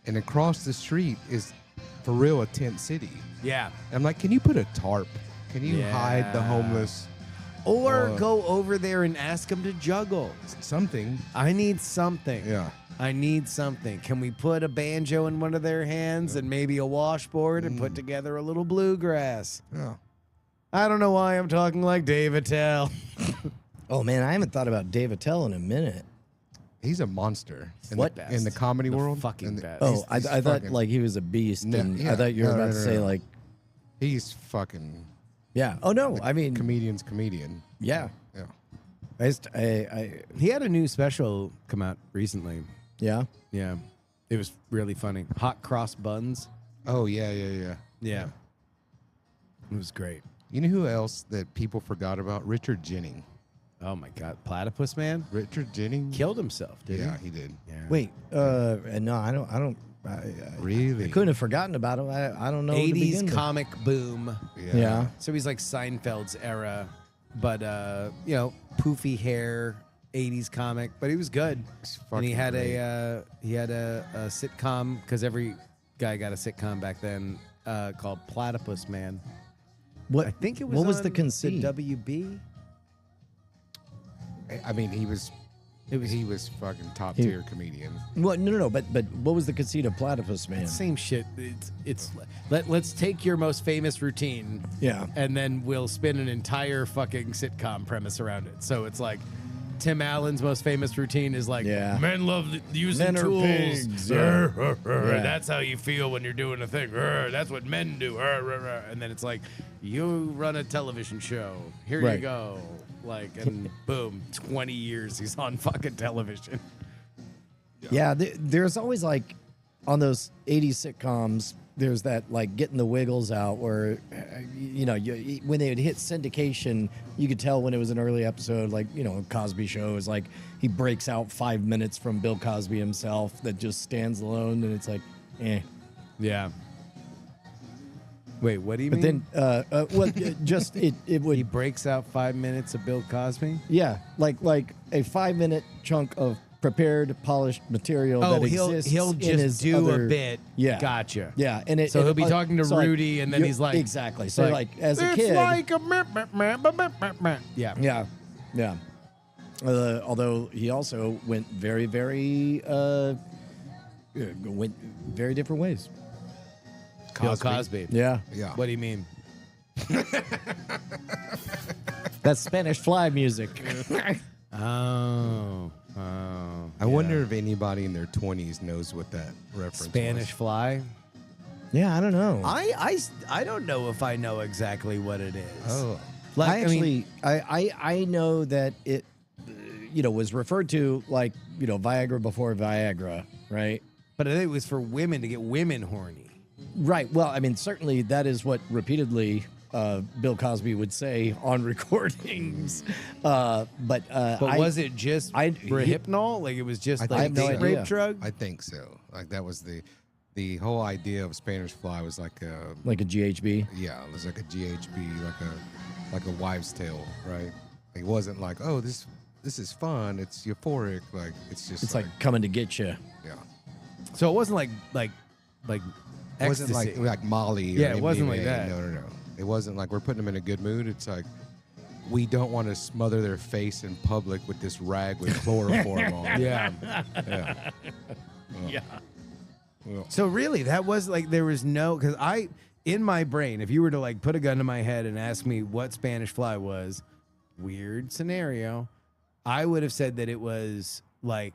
and across the street is, for real, a tent city. yeah. I'm like, can you put a tarp? Can you hide the Yeah. homeless? Or Or- go over there and ask them to juggle. Something. I need something. Yeah. I need something. Can we put a banjo in one of their hands and maybe a washboard and put together a little bluegrass? Yeah. I don't know why I'm talking like Dave Attell. Oh man, I haven't thought about Dave Attell in a minute. He's a monster. In What? The, in the comedy The world? fucking In the- best. Oh, he's I thought fucking- like he was a beast, No, and yeah. I thought you were No, about no, to no, say no. like, He's fucking yeah. Oh no, I mean, comedian's comedian. yeah. Yeah. I He had a new special come out recently. yeah. Yeah. It was really funny. Hot cross buns. Oh, yeah, yeah, yeah. Yeah. It was great. You know who else that people forgot about? Richard Jennings. Oh my God. Platypus Man Richard Jennings? killed himself, did Yeah, he? he did. Yeah. Wait, no, I don't. Really? I couldn't have forgotten about him. I don't know. where to 80s begin with. comic boom. Yeah. So he's like Seinfeld's era, but you know, poofy hair, 80s comic, but he was good. And he fucking had great. a sitcom, because every guy got a sitcom back then, called Platypus Man. What I think it was What was on the conceit? WB. I mean, he was fucking top tier comedian. What? No. But what was the conceit of Platypus Man? Same shit. Let's take your most famous routine, Yeah. and then we'll spin an entire fucking sitcom premise around it. So it's like Tim Allen's most famous routine is like, Yeah. men love using Men are tools. pigs, yeah. Yeah. That's how you feel when you're doing a thing. That's what men do. And then it's like, you run a television show. Here you Right. go. Like, and boom, 20 years he's on fucking television. Yeah, there's always like on those 80s sitcoms, there's that like getting the wiggles out where, when they would hit syndication, you could tell when it was an early episode, like, Cosby Show is like he breaks out 5 minutes from Bill Cosby himself that just stands alone and it's like, eh. Yeah. Wait, what do you But mean? then, it would He breaks out 5 minutes of Bill Cosby? Yeah, like a 5 minute chunk of prepared, polished material that exists. he'll in just his do other, a bit. Yeah, Gotcha. Yeah, and So he'll be talking to Rudy, and then he's like, exactly. So like as a it's kid, like a yeah. yeah. Although he also went very, very different ways. Bill Cosby. Yeah, Yeah. What do you mean? that's Spanish Fly music. Oh. I wonder if anybody in their 20s knows what that reference Spanish Fly? Yeah, I don't know. I don't know if I know exactly what it is. Oh. Like, I actually, I know that it, was referred to like, Viagra before Viagra, right? but I think it was for women to get women horny. Right. Well, I mean, certainly that is what repeatedly Bill Cosby would say on recordings. But was it just Rohypnol? Like it was just I like have no a idea. rape drug? I think so. Like that was the whole idea of Spanish Fly was like a like a GHB. yeah, it was like a GHB, like a wives' tale, right? It wasn't like, oh, this is fun, it's euphoric, like it's just It's like coming to get you. yeah. So it wasn't like It wasn't ecstasy. like Molly. Or Yeah, it wasn't like MDMA. that. No. It wasn't like we're putting them in a good mood. It's like we don't want to smother their face in public with this rag with chloroform on. Yeah. Yeah. So really, that was like there was no because in my brain, if you were to like put a gun to my head and ask me what Spanish Fly was, weird scenario, I would have said that it was like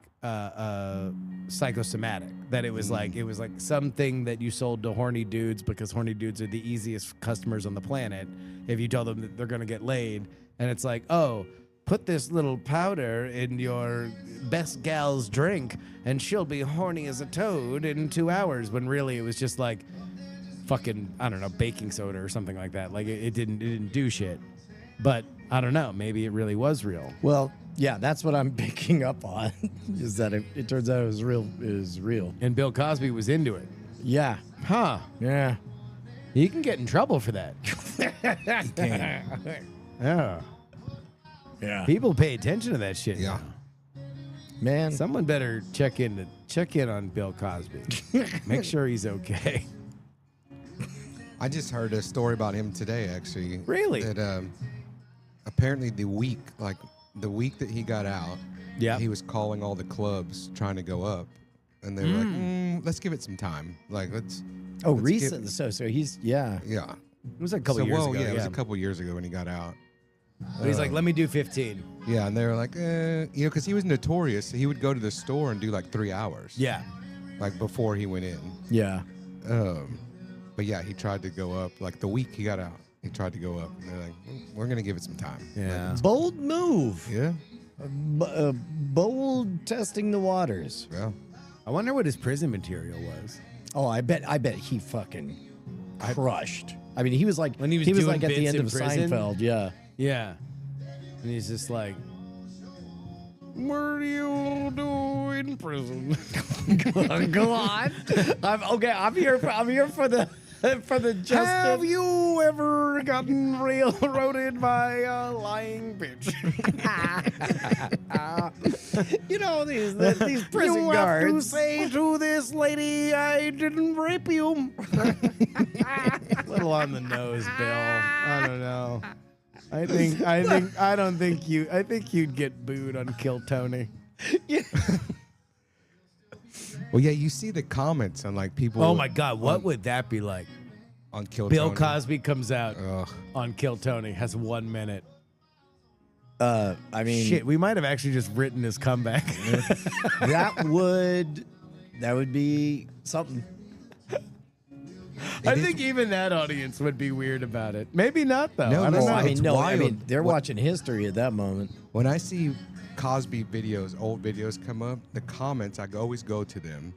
psychosomatic. That it was like something that you sold to horny dudes because horny dudes are the easiest customers on the planet. If you tell them that they're gonna get laid, and it's like, oh, put this little powder in your best gal's drink and she'll be horny as a toad in 2 hours, when really it was just like fucking, I don't know, baking soda or something like that. Like it didn't do shit. But I don't know, maybe it really was real. Well, yeah, that's what I'm picking up on. Is that it turns out it was real. It is real. And Bill Cosby was into it. Yeah. Huh. Yeah. He can get in trouble for that. Yeah. Yeah. People pay attention to that shit. Yeah. now. Man. Someone better check in on Bill Cosby. Make sure he's okay. I just heard a story about him today, actually. Really? That apparently the week that he got out, Yeah. he was calling all the clubs trying to go up, and they were like, let's give it some time. Like let's. Oh, let's recent. So he's Yeah. It was like a couple years ago. Yeah, it was a couple years ago when he got out. But he's like, let me do 15. Yeah, and they were like, because he was notorious. He would go to the store and do like 3 hours. Yeah. Like before he went in. yeah. But yeah, he tried to go up. Like the week he got out, he tried to go up. And they're like, we're going to give it some time. Yeah. Bold move. Yeah. Bold testing the waters. Yeah. I wonder what his prison material was. Oh, I bet he fucking crushed. I mean, he was like When he was doing like at the bits end in of prison? Seinfeld. Yeah. Yeah. And he's just like, What do you do in prison? Go on. I'm here for the justice. Have you ever gotten railroaded by a lying bitch? You know these prison You guards. have to say to this lady, I didn't rape you. A little on the nose, Bill. I don't know. I think you'd get booed on Kill Tony. Well, yeah, you see the comments on like people. Oh my God, what would that be like? on Kill Bill Tony. Cosby comes out Ugh. on Kill Tony, has 1 minute. I mean, Shit, we might have actually just written his comeback. that would be something. I think even that audience would be weird about it. Maybe not though. No, I don't listen, know. I mean, it's no, I wild. mean they're What- watching history at that moment. When I see Cosby videos, old videos come up, the comments, I always go to them,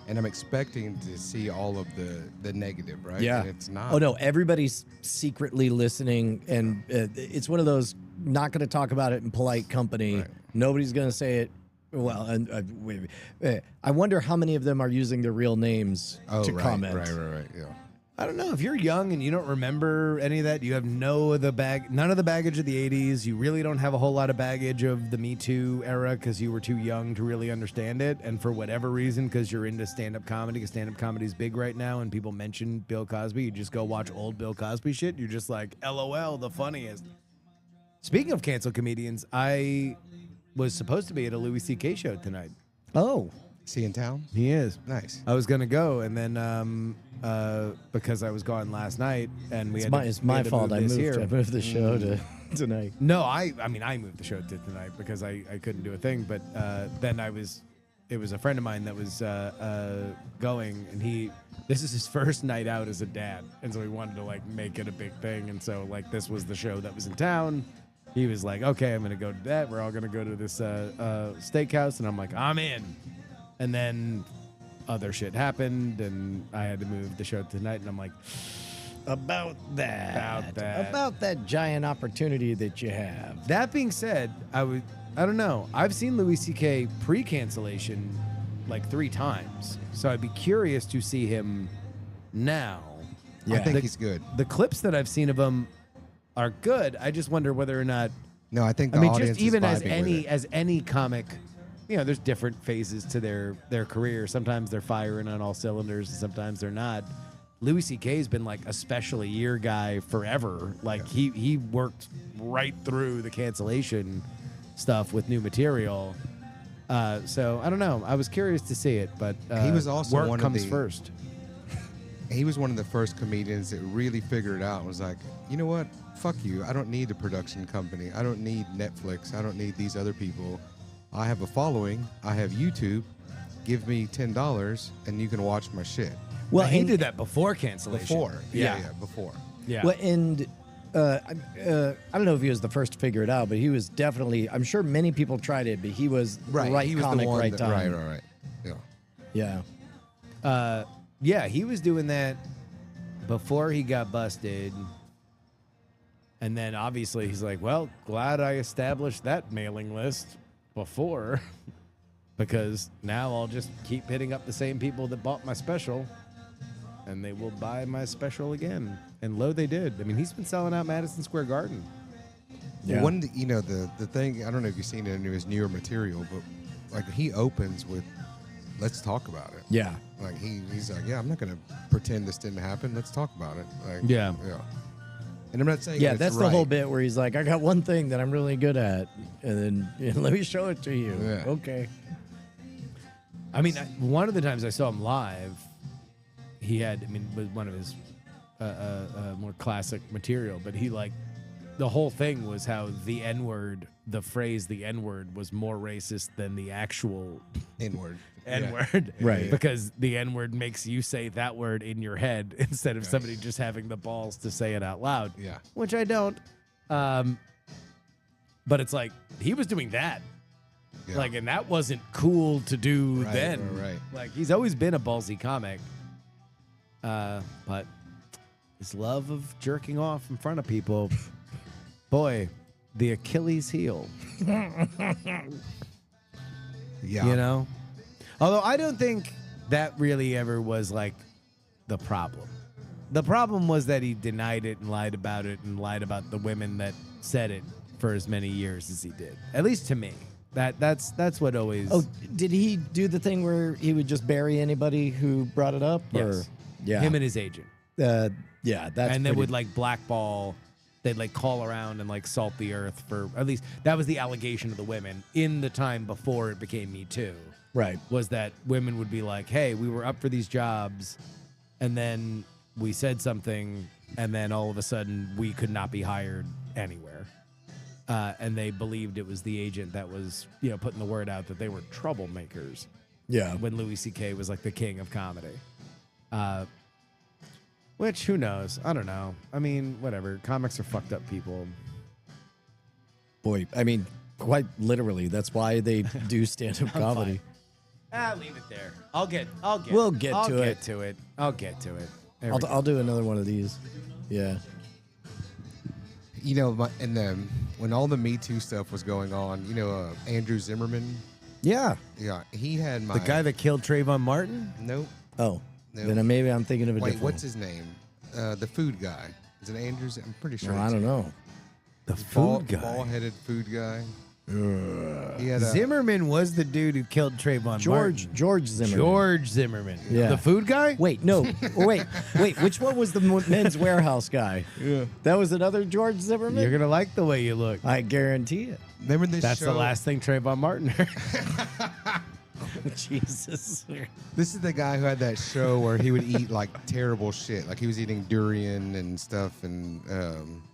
and I'm expecting to see all of the negative, right? Yeah, And it's not. Oh no, everybody's secretly listening, and it's one of those not going to talk about it in polite company. Right. Nobody's going to say it. Well, and I wonder how many of them are using their real names Oh, to right, comment. Right. Yeah. I don't know. If you're young and you don't remember any of that, you have none of the baggage of the 80s. You really don't have a whole lot of baggage of the Me Too era because you were too young to really understand it. And for whatever reason, because you're into stand-up comedy, because stand-up comedy is big right now and people mention Bill Cosby, you just go watch old Bill Cosby shit. You're just like, LOL, the funniest. Speaking of canceled comedians, I was supposed to be at a Louis C.K. show tonight. Oh, Is he in town? He is. Nice. I was gonna go, and then because I was gone last night, and we it's my fault. I moved the show to tonight. No, I mean I moved the show to tonight because I couldn't do a thing. But then it was a friend of mine that was going, and this is his first night out as a dad, and so he wanted to like make it a big thing, and so like this was the show that was in town. He was like, okay, I'm gonna go to that. We're all gonna go to this steakhouse, and I'm like, I'm in. And then other shit happened, and I had to move the show tonight, and I'm like, About About that. About that giant opportunity that you have. that being said, I don't know. I've seen Louis C.K. pre-cancellation like 3 times, so I'd be curious to see him now. I think The- he's good. The clips that I've seen of him are good. I just wonder whether or not. No, I think the I mean, audience just even is vibing as with it. any comic, there's different phases to their career. Sometimes they're firing on all cylinders, and sometimes they're not. Louis C.K.'s been like a special year guy forever. Like he worked right through the cancellation stuff with new material. So I don't know. I was curious to see it, but He was also work one of comes the- first. He was one of the first comedians that really figured it out and was like, you know what? Fuck you. I don't need a production company. I don't need Netflix. I don't need these other people. I have a following. I have YouTube. Give me $10 and you can watch my shit. Well, he and- did that before cancellation. Before. Yeah, before. Yeah. Well, and I don't know if he was the first to figure it out, but he was definitely. I'm sure many people tried it, but he was the right he was comic, the one right that, time. Right. Yeah. Yeah. Yeah, he was doing that before he got busted. And then obviously he's like, well, glad I established that mailing list before because now I'll just keep hitting up the same people that bought my special and they will buy my special again. And lo, they did. I mean, he's been selling out Madison Square Garden. Yeah. Well, one, the thing, I don't know if you've seen it in his newer material, but like he opens with, let's talk about it. Yeah. Like he's like, yeah, I'm not gonna pretend this didn't happen. Let's talk about it. Like, Yeah. And I'm not saying Yeah, it's that's right. the whole bit where he's like, I got one thing that I'm really good at, and then let me show it to you. Yeah. Okay. I mean, one of the times I saw him live, he had, was one of his more classic material, but he the whole thing was how the N-word, the phrase the N-word was more racist than the actual Inward. N-word. Right. Because the N-word makes you say that word in your head instead of somebody just having the balls to say it out loud. Yeah. Which I don't. But it's like, he was doing that. Yeah. Like, and that wasn't cool to do Right, then. right. Like, he's always been a ballsy comic. But his love of jerking off in front of people, boy, the Achilles heel. Yeah. You know? Although I don't think that really ever was like the problem. The problem was that he denied it and lied about the women that said it for as many years as he did. At least to me. That's what always. Oh, did he do the thing where he would just bury anybody who brought it up? Yes. Or, yeah. Him and his agent. Yeah, that's And they pretty- would like blackball. They'd like call around and like salt the earth for, at least that was the allegation of the women in the time before it became Me Too. Right. Was that women would be like, hey, we were up for these jobs and then we said something and then all of a sudden we could not be hired anywhere. And they believed it was the agent that was, putting the word out that they were troublemakers. Yeah. When Louis C.K. was like the king of comedy. Which, who knows? I don't know. I mean, whatever. Comics are fucked up people. Boy, I mean, quite literally, that's why they do stand-up comedy. Leave it there. We'll get We'll to get I'll to get it. to it. I'll get to it. There we go. I'll do another one of these. Yeah. You know, when all the Me Too stuff was going on, Andrew Zimmerman. Yeah. Yeah, he had my The guy that killed Trayvon Martin? Nope. Oh. No. Then maybe I'm thinking of a Wait, different what's his name? The food guy. Is it Andrews? I'm pretty sure. one. I don't know. The Ball-headed food guy. He had Zimmerman was the dude who killed Trayvon Martin. George Zimmerman. George Zimmerman. Yeah. The food guy? Wait, no. wait. Which one was the Men's Warehouse guy? Yeah. That was another George Zimmerman? You're going to like the way you look. I guarantee it. Remember this That's show? the last thing Trayvon Martin heard. Jesus. This is the guy who had that show where he would eat like terrible shit. Like he was eating durian and stuff. And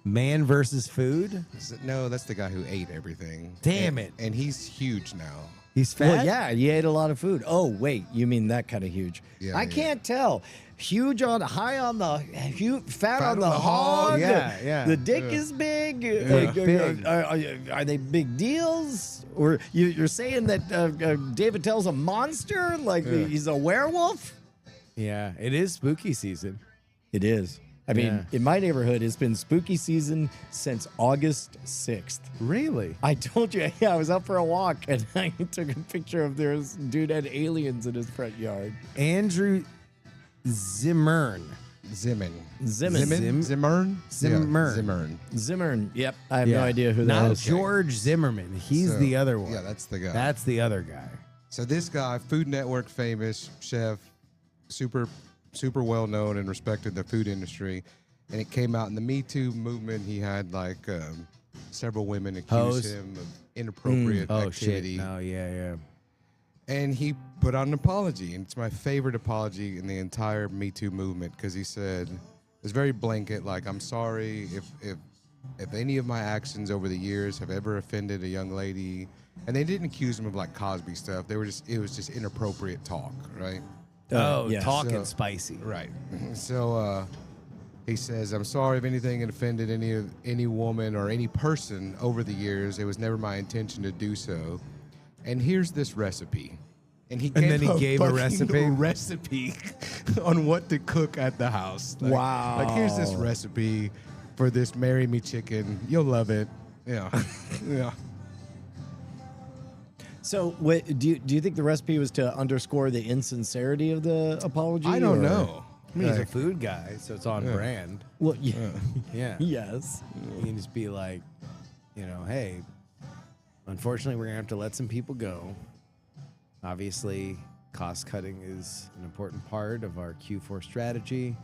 Man versus food? no, that's the guy who ate everything. Damn it. And he's huge now. He's fat? Well, yeah, he ate a lot of food. Oh, wait, you mean that kind of huge? Yeah, I yeah. can't tell. High on the, fat on the hog. Yeah, yeah. The dick is big. Big. Are they big deals? Or you're saying that David Tell's a monster? Like he's a werewolf? Yeah, it is spooky season. It is. I mean, Yeah. in my neighborhood, it's been spooky season since August 6th. Really? I told you, yeah, I was out for a walk and I took a picture of this dude had aliens in his front yard. Andrew Zimmern. Zimmern. Zimmern. Zimmern? Zimmern. Yeah, Zimmern. Zimmern. Yep. I have no idea who that Not is. George Zimmerman. He's So, the other one. Yeah, that's the guy. That's the other guy. So this guy, Food Network famous chef, super well known and respected in the food industry, and it came out in the Me Too movement. He had like several women accuse Hoes. him of inappropriate Oh, activity, shit. No, yeah. and he put out an apology. And it's my favorite apology in the entire Me Too movement because he said it was very blanket, like, "I'm sorry if any of my actions over the years have ever offended a young lady." And they didn't accuse him of like Cosby stuff. It was just inappropriate talk, right? yeah. talking So- spicy. Right. So he says, "I'm sorry if anything had offended any woman or any person over the years. It was never my intention to do so. And here's this recipe." And then he gave a fucking recipe? recipe on what to cook at the house. Like, Wow. Like, here's this recipe for this Marry Me chicken. You'll love it. Yeah. Yeah. So, do you think the recipe was to underscore the insincerity of the apology? I don't or- know. I mean, he's a Like, food guy, so it's on brand. Well, yeah. Yeah. Yes. You can just be like, hey, unfortunately, we're going to have to let some people go. Obviously, cost cutting is an important part of our Q4 strategy.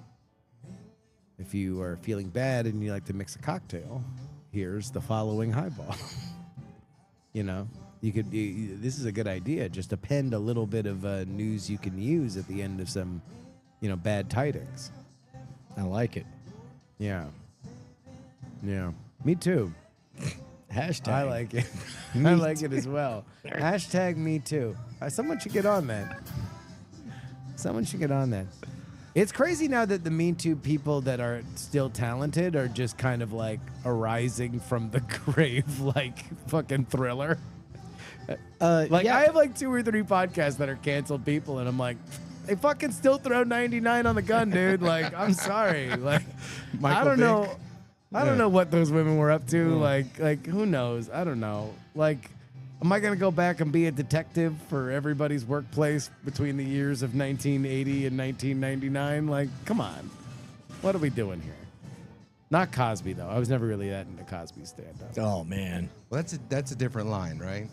If you are feeling bad and you like to mix a cocktail, here's the following highball. This is a good idea. Just append a little bit of news you can use at the end of some, bad tidings. I like it. Yeah. Yeah. Me too. Hashtag. I like it. I like it as well. Hashtag me too. Someone should get on that. Someone should get on that. It's crazy now that the Me Too people that are still talented are just kind of like arising from the grave, like fucking Thriller. Like yeah. I have like 2 or 3 podcasts that are canceled people, and I'm like, they fucking still throw 99 on the gun, dude. Like, I'm sorry. Like, I Michael don't know. Vick? I don't know what those women were up to. Like who knows? I don't know. Like, Am I going to go back and be a detective for everybody's workplace between the years of 1980 and 1999? Like, come on. What are we doing here? Not Cosby, though. I was never really that into Cosby stand-up. Oh man. Well, that's a different line, right?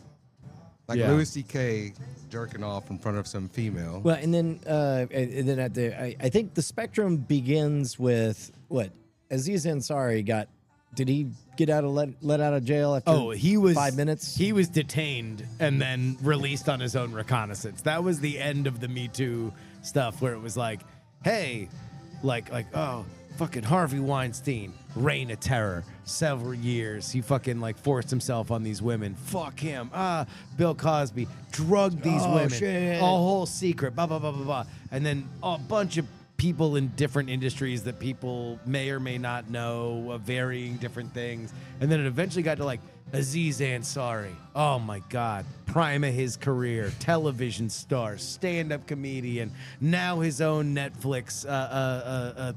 Like Yeah. Louis C.K. jerking off in front of some female. Well, and then at I think the spectrum begins with what Aziz Ansari did he get out of let out of jail after he was 5 minutes? He was detained and then released on his own reconnaissance. That was the end of the Me Too stuff, where it was like, hey, like oh, fucking Harvey Weinstein, reign of terror, several years. He fucking like forced himself on these women. Fuck him. Bill Cosby drugged these women. Shit. A whole secret. Blah blah blah blah blah. And then a bunch of people in different industries that people may or may not know of varying different things. And then it eventually got to like Aziz Ansari. Oh my God. Prime of his career. Television star. Stand-up comedian. Now his own Netflix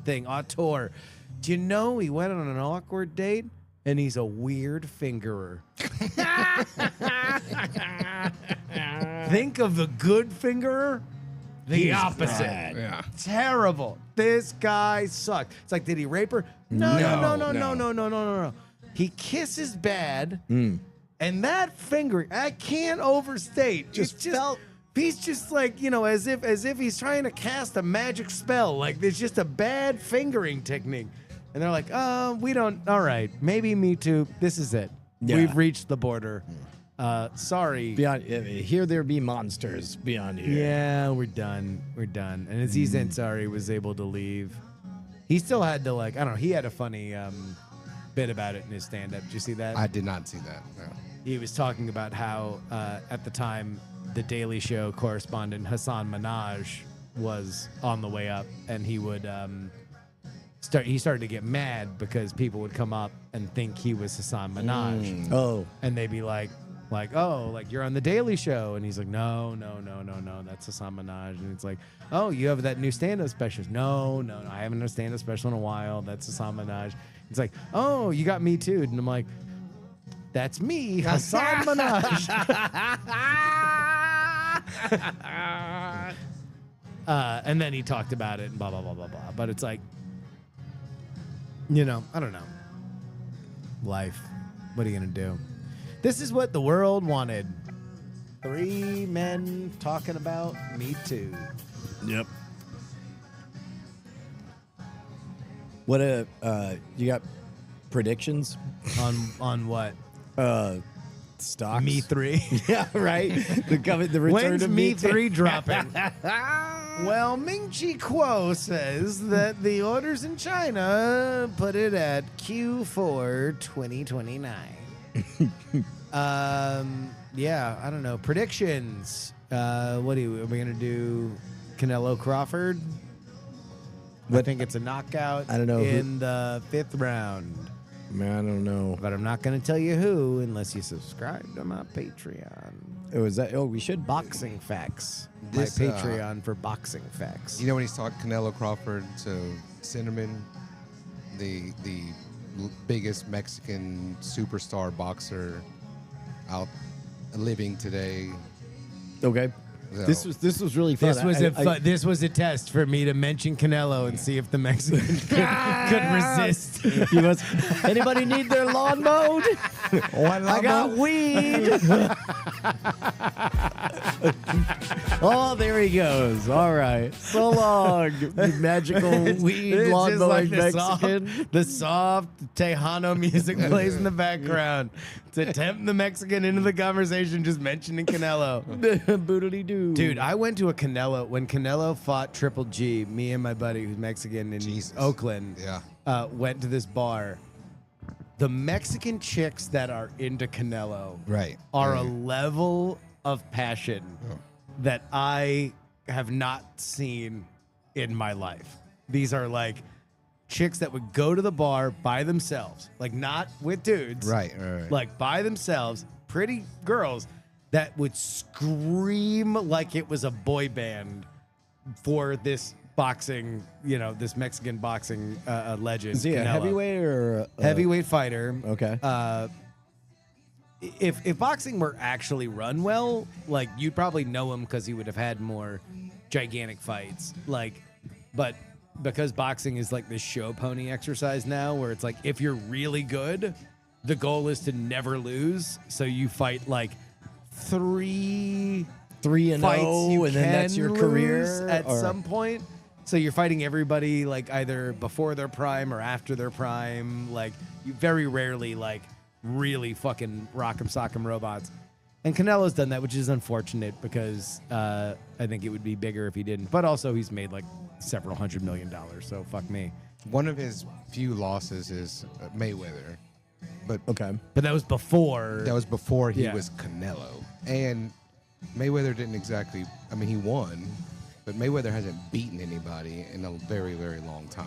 thing. Auteur. Do you know he went on an awkward date? And he's a weird fingerer. Think of the good fingerer. The opposite. Yeah. Terrible. This guy sucked. It's like, did he rape her? No. He kisses bad, and that fingering, I can't overstate. He's just like, as if he's trying to cast a magic spell. Like there's just a bad fingering technique. And they're like, we don't. All right, maybe Me Too. This is it. Yeah. We've reached the border. Sorry. Beyond here, there be monsters beyond here. Yeah, we're done. And Aziz Ansari was able to leave. He still had to I don't know. He had a funny bit about it in his stand-up. Did you see that? I did not see that. No. He was talking about how at the time the Daily Show correspondent Hassan Minhaj was on the way up, and he would he started to get mad because people would come up and think he was Hassan Minhaj. Oh. And they'd be like, you're on the Daily Show. And he's like, no, that's Hassan Minhaj. And it's like, oh, you have that new stand-up special. No, I haven't done a stand-up special in a while. That's Hassan Minhaj. It's like, oh, you got Me Too. And I'm like, that's me, Hassan Minhaj. And then he talked about it and blah, blah, blah, blah, blah. But it's like, I don't know. Life. What are you going to do? This is what the world wanted. 3 men talking about Me Too. Yep. What you got predictions? On what? Stocks. Me 3. Yeah, right. The return When's of Me Too? 3 dropping? Well, Ming Chi Kuo says that the orders in China put it at Q4 2029. Yeah, I don't know. Predictions. Are we gonna do Canelo Crawford? I think it's a knockout. I don't know in the 5th round. Man, I don't know. But I'm not gonna tell you who unless you subscribe to my Patreon. We should Boxing Facts. This, my Patreon for Boxing Facts. You know when he's talking Canelo Crawford to Cinnamon, the biggest Mexican superstar boxer out living today. Okay. So, This was really fun. This was a test for me to mention Canelo and see if the Mexican could resist. Anybody need their lawn mowed? I got weed. Oh, there he goes. All right. So long, you magical weed It's lawn just mowing like Mexican. the soft Tejano music plays in the background to tempt the Mexican into the conversation, just mentioning Canelo. Boodly doo. Dude, I went to when Canelo fought Triple G, me and my buddy who's Mexican in Jesus. Oakland, Yeah. went to this bar. The Mexican chicks that are into Canelo Right. are a Yeah. level of passion that I have not seen in my life. These are like chicks that would go to the bar by themselves, like not with dudes. Right. Like by themselves, pretty girls that would scream like it was a boy band for this boxing, this Mexican boxing legend. Is he a Canelo. heavyweight or Heavyweight fighter. Okay. if boxing were actually run well, like you'd probably know him because he would have had more gigantic fights. Like, but because boxing is like this show pony exercise now, where it's like if you're really good, the goal is to never lose. So you fight like 3 3-0, fights you and then that's can your lose career at or- some point. So you're fighting everybody like either before their prime or after their prime. Like you very rarely like really fucking rock'em sock'em robots. And Canelo's done that, which is unfortunate because I think it would be bigger if he didn't. But also he's made like several $100 million. So fuck me. One of his few losses is Mayweather, but Okay. But that was before. that was before he Yeah. was Canelo. And Mayweather didn't exactly. I mean, he won, but Mayweather hasn't beaten anybody in a very, very long time.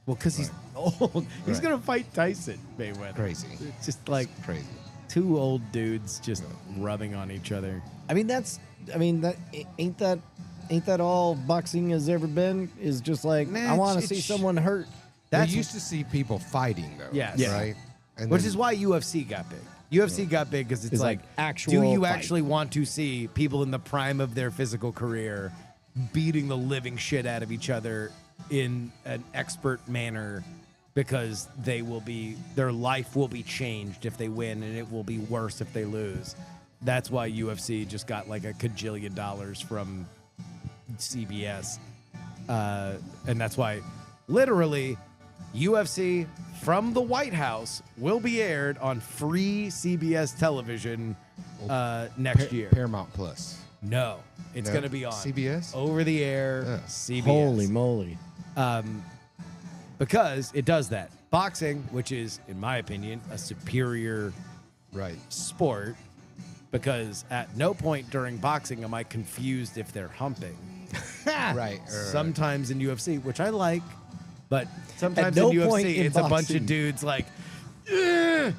well, because he's old. He's Right. going to fight Tyson, Mayweather. Crazy. It's just like Crazy. two old dudes just rubbing on each other. I mean, ain't that all boxing has ever been? Is just like Nah, I want to it's- see someone hurt. That's we used to see people fighting though. Yes. Yeah. Right. And Which then- is why UFC got big. UFC got big because it's It's like, like actual do you fight. actually want to see people in the prime of their physical career beating the living shit out of each other in an expert manner because their life will be changed if they win and it will be worse if they lose. That's why UFC just got like $1 kajillion from CBS. And that's why literally UFC from the White House will be aired on free CBS television next year. Paramount Plus. No, it's No? going to be on CBS? over the air Yeah. CBS. Holy moly! Because it does that. Boxing, which is, in my opinion, a superior Right. sport, because at no point during boxing am I confused if they're humping. Right. Sometimes in UFC, which I like, but sometimes no in UFC, point in it's a bunch boxing. of dudes like, "Ugh!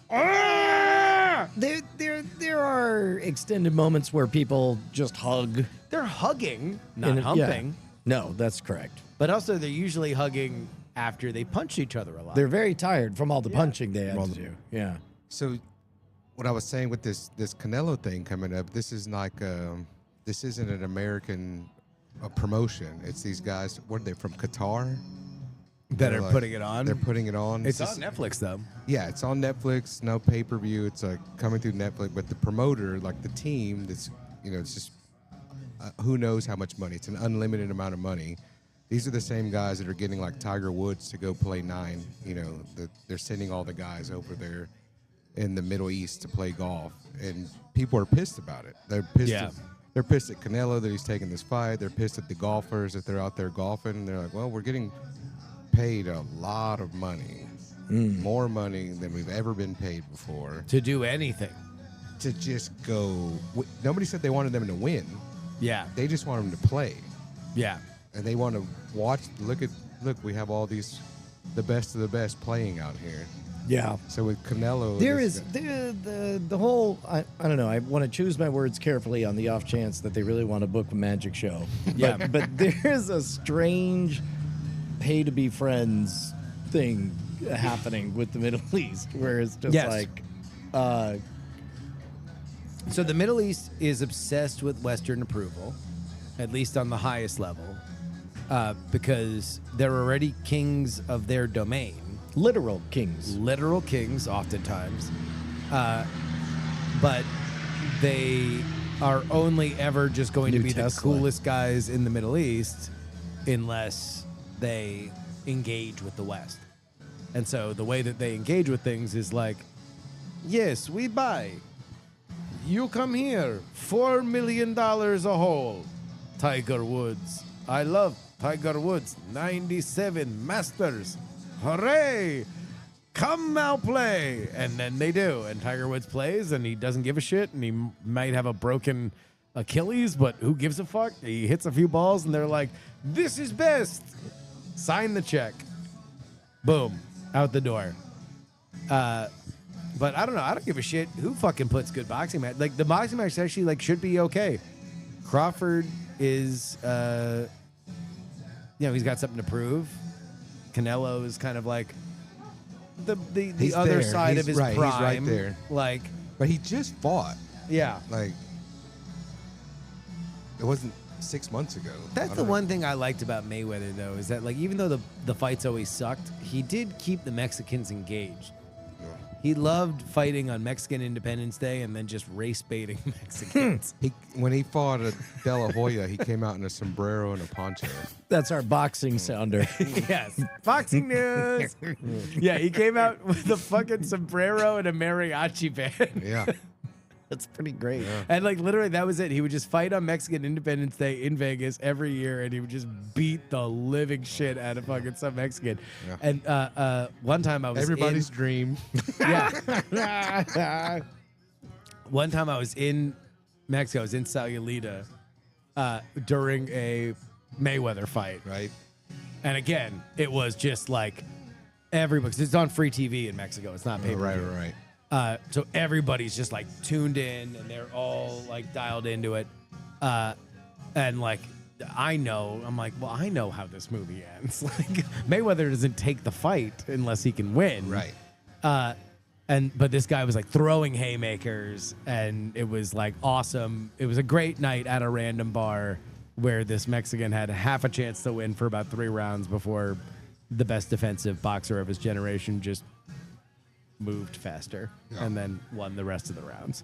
Ah!" There are extended moments where people just hug. They're hugging, not in- yeah. humping. No, that's correct. But also, they're usually hugging after they punch each other a lot. They're very tired from all the punching they had to do. Yeah. So, what I was saying with this Canelo thing coming up, this is like this isn't an American promotion. It's these guys. What are they from Qatar? that They're are like- putting it on. They're putting it on. It's just- on Netflix, though. Yeah, it's on Netflix. No pay per view. It's coming through Netflix. But the promoter, like the team, that's it's just who knows how much money. It's an unlimited amount of money. These are the same guys that are getting like Tiger Woods to go play 9. They're sending all the guys over there in the Middle East to play golf, and people are pissed about it. They're pissed. Yeah. They're pissed at Canelo that he's taking this fight. They're pissed at the golfers that they're out there golfing. And they're like, well, we're getting paid a lot of money, more money than we've ever been paid before, To do anything. to just go. Nobody said they wanted them to win. Yeah. They just want them to play, Yeah. and they want to watch. Look, we have all these, the best of the best playing out here. Yeah. So with Canelo, There this is guy- the whole I don't know. I want to choose my words carefully on the off chance that they really want to book a magic show. Yeah. But there's a strange pay to be friends thing happening with the Middle East where it's just Yes. like So the Middle East is obsessed with Western approval, at least on the highest level, because they're already kings of their domain. literal kings. Literal kings, oftentimes. But they are only ever just going to New be Tesla. the coolest guys in the Middle East unless they engage with the West. And so the way that they engage with things is like, yes, we buy. You come here, $4 million a hole. Tiger Woods. I love Tiger Woods. 97 Masters. Hooray! Come now play. And then they do. And Tiger Woods plays and he doesn't give a shit. And he might have a broken Achilles, but who gives a fuck? He hits a few balls and they're like, this is best. Sign the check. Boom. Out the door. But I don't know. I don't give a shit who fucking puts good boxing match. Like the boxing match actually like should be okay. Crawford is, he's got something to prove. Canelo is kind of like the He's other there. side He's of his right. He's prime. right there. Like But he just fought. Yeah. Like, it wasn't 6 months ago. That's the one thing I liked about Mayweather, though, is that, like, even though the fights always sucked, he did keep the Mexicans engaged. He loved fighting on Mexican Independence Day and then just race baiting Mexicans. When he fought at De La Hoya, he came out in a sombrero and a poncho. That's our boxing sounder. Yes. Boxing news. Yeah, he came out with a fucking sombrero and a mariachi band. Yeah. That's pretty great. And like literally that was it. He would just fight on Mexican Independence Day in Vegas every year and he would just beat the living shit out of fucking some Mexican. Yeah. And one time I was Everybody's dream. Yeah. One time I was in Mexico, I was in Sayulita during a Mayweather fight. Right. And again, it was just like everybody, 'cause it's on free TV in Mexico. It's not pay-per-view. Right. So everybody's just like tuned in and they're all like dialed into it. And like, I'm like, well, I know how this movie ends. Like Mayweather doesn't take the fight unless he can win. Right. But this guy was like throwing haymakers and it was like awesome. It was a great night at a random bar where this Mexican had half a chance to win for about 3 rounds before the best defensive boxer of his generation just moved faster and then won the rest of the rounds.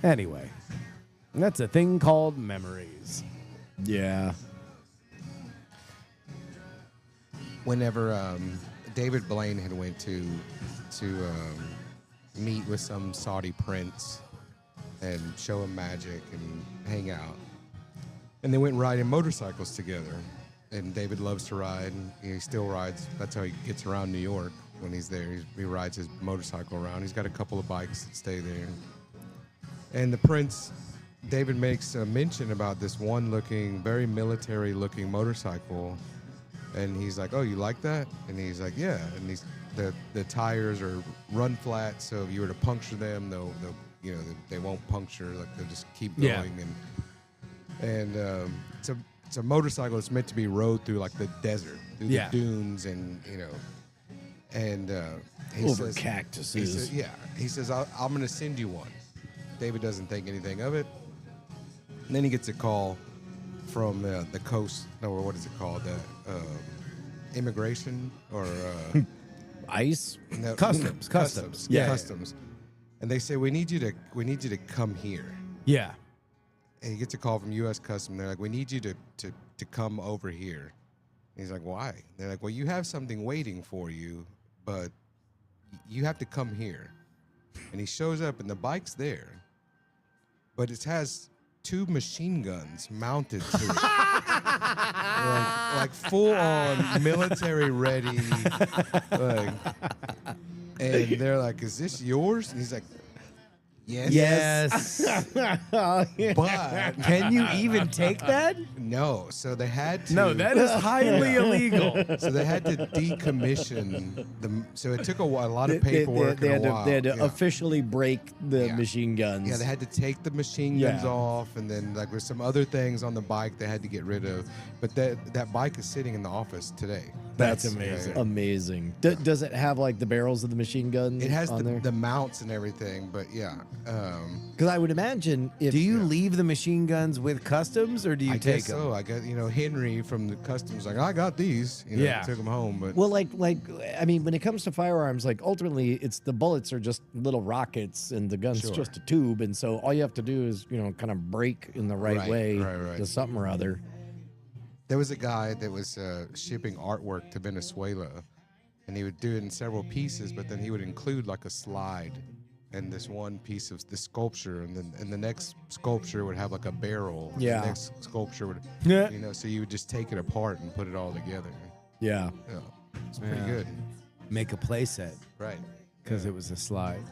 Anyway, that's a thing called memories. Yeah. Whenever David Blaine had went to meet with some Saudi prince and show him magic and hang out, and they went riding motorcycles together. And David loves to ride, and he still rides. That's how he gets around New York when he's there. He rides his motorcycle around. He's got a couple of bikes that stay there. And the prince, David makes a mention about this one-looking, very military-looking motorcycle. And he's like, "Oh, you like that?" And he's like, "Yeah." And the tires are run flat, so if you were to puncture them, they'll they won't puncture. Like they'll just keep going. Yeah. And it's a motorcycle that's meant to be rode through like the desert, through the dunes, and and he Over says, cactuses. He says, I'm going to send you one. David doesn't think anything of it. And then he gets a call from the coast, or what is it called? Immigration or ICE? no, Customs. Yeah. Customs. And they say, we need you to come here. Yeah. And he gets a call from U.S. Customs. They're like, we need you to come over here. And he's like, why? They're like, well, you have something waiting for you, but you have to come here. And he shows up, and the bike's there, but it has 2 machine guns mounted to it. like full-on military-ready. And they're like, is this yours? And he's like, yes. But Can you even take that? no, so they had to. No, that is highly illegal. So they had to decommission them. So it took a lot of paperwork They and had a while. to, they had to Yeah. officially break the Yeah. machine guns. Yeah, they had to take the machine guns Yeah. off, and then like there's some other things on the bike they had to get rid of. But that bike is sitting in the office today. That's amazing. Amazing. Does it have like the barrels of the machine gun? It has on there? the mounts and everything, but yeah. Because I would imagine if Do you leave the machine guns with Customs or do you I take guess them? so. I got Henry from the customs like I got these. Yeah. took them home, but well, like I mean, when it comes to firearms, like ultimately, it's the bullets are just little rockets, and the gun's Sure. just a tube, and so all you have to do is kind of break in the right way right. to something or other. there was a guy that was shipping artwork to Venezuela, and he would do it in several pieces, but then he would include like a slide and this one piece of the sculpture, and then the next sculpture would have like a barrel. and Yeah. The next sculpture would, Yeah. so you would just take it apart and put it all together. Yeah. Yeah. It's pretty Yeah. good. Make a play set Right. because it was a slide.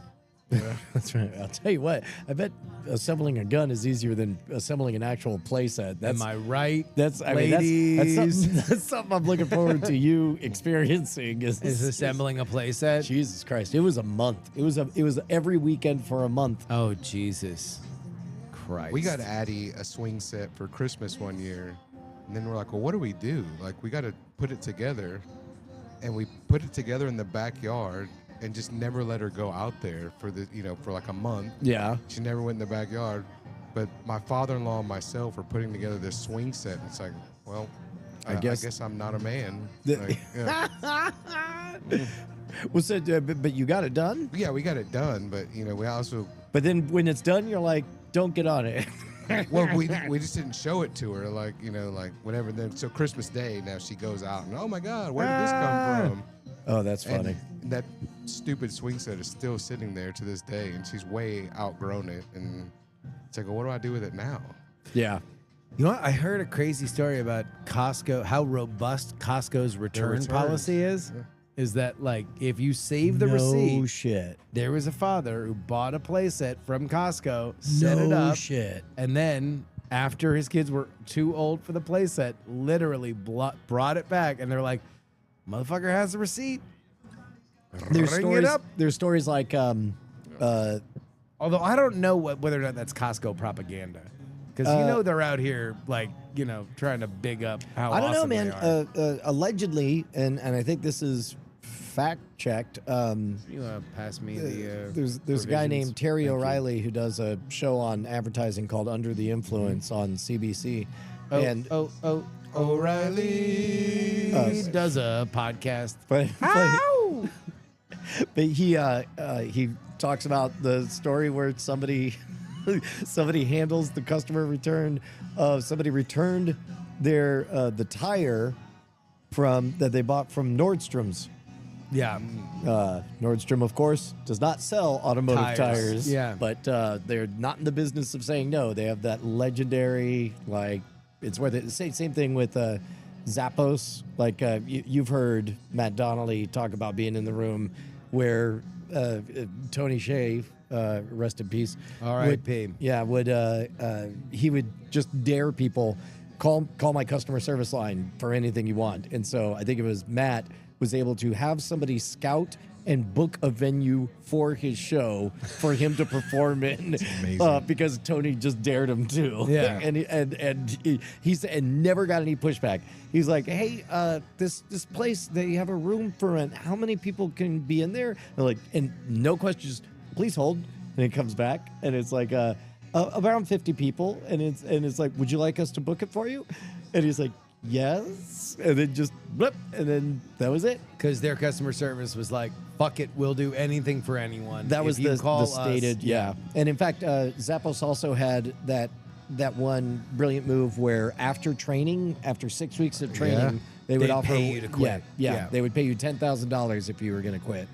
That's right. I'll tell you what. I bet assembling a gun is easier than assembling an actual playset. That's Am I right? that's I mean that's ladies? something, that's something I'm looking forward to you experiencing. Is assembling a play set? Jesus Christ! It was a month. It was every weekend for a month. Oh, Jesus Christ. We got Addie a swing set for Christmas one year, and then we're like, well, what do we do? Like, we got to put it together, and we put it together in the backyard, and just never let her go out there for for like a month. Yeah. She never went in the backyard. But my father-in-law and myself were putting together this swing set, and it's like, well, I guess I'm not a man. Like, yeah. Well, so, but you got it done. Yeah, we got it done, but we also But then when it's done, you're like, don't get on it. well, we just didn't show it to her, like whenever. Then so Christmas Day, now she goes out and oh my God, where did this come from? Oh, that's funny. And that stupid swing set is still sitting there to this day, and she's way outgrown it. And it's like, well, what do I do with it now? Yeah. You know what? I heard a crazy story about Costco, how robust Costco's return returns. policy is. Yeah. Is that like if you save the No receipt, shit. there was a father who bought a playset from Costco, set it No up, shit. and then after his kids were too old for the playset, literally brought it back, and they're like, "Motherfucker has the receipt." There's Ring stories. it up. There's stories like Although I don't know whether or not that's Costco propaganda, because they're out here like trying to big up how I don't know, awesome man. they are. Allegedly, and I think this is fact checked. You want to pass me the? There's a guy provisions? named Terry Thank you. O'Reilly who does a show on advertising called Under the Influence on CBC. And O'Reilly does a podcast. but he talks about the story where somebody handles the customer return. Somebody returned their the tire that they bought from Nordstrom's. Yeah, Nordstrom, of course, does not sell automotive tires. Yeah. But they're not in the business of saying no. They have that legendary, like, it's where the same thing with Zappos. Like, you've heard Matt Donnelly talk about being in the room where Tony Hsieh, rest in peace. R.I.P. He would just dare people, call my customer service line for anything you want. And so I think it was Matt was able to have somebody scout and book a venue for his show for him to perform in, because Tony just dared him to. Yeah. and he never got any pushback. He's like, hey, this place, they have a room for rent. How many people can be in there? And no questions. Please hold. And it comes back, and it's like around 50 people, and it's like, would you like us to book it for you? And he's like, yes. And then just blip, and then that was it. Because their customer service was like, "Fuck it, we'll do anything for anyone." That was If you the call stated, us, yeah. And in fact, Zappos also had that one brilliant move where after 6 weeks of training, they would They'd offer pay you to quit. Yeah, they would pay you $10,000 if you were going to quit,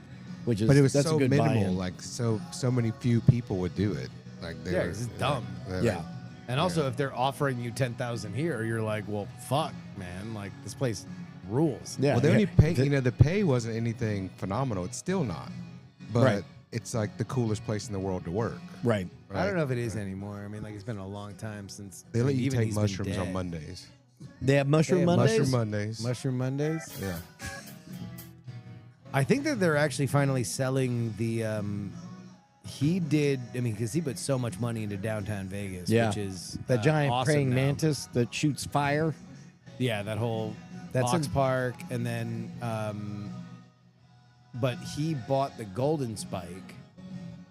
which is But it was that's so a good minimal. buy-in. Like so many few people would do it. Like Yeah, it's dumb. Yeah. And also, if they're offering you 10,000 here, you're like, "Well, fuck, man! Like this place rules." Yeah. Well, they only pay. The pay wasn't anything phenomenal. It's still not, but Right. it's like the coolest place in the world to work. Right. I don't know if it is anymore. I mean, like it's been a long time since They let you even take he's been mushrooms on dead. Mondays. They have Mushroom They have Mondays? Mushroom Mondays. Mushroom Mondays. Yeah. I think that they're actually finally selling the. He did. I mean, because he put so much money into downtown Vegas, Yeah. which is That giant awesome praying now. mantis that shoots fire. Yeah, that whole That's Fox in- Park, and then, but he bought the Golden Spike,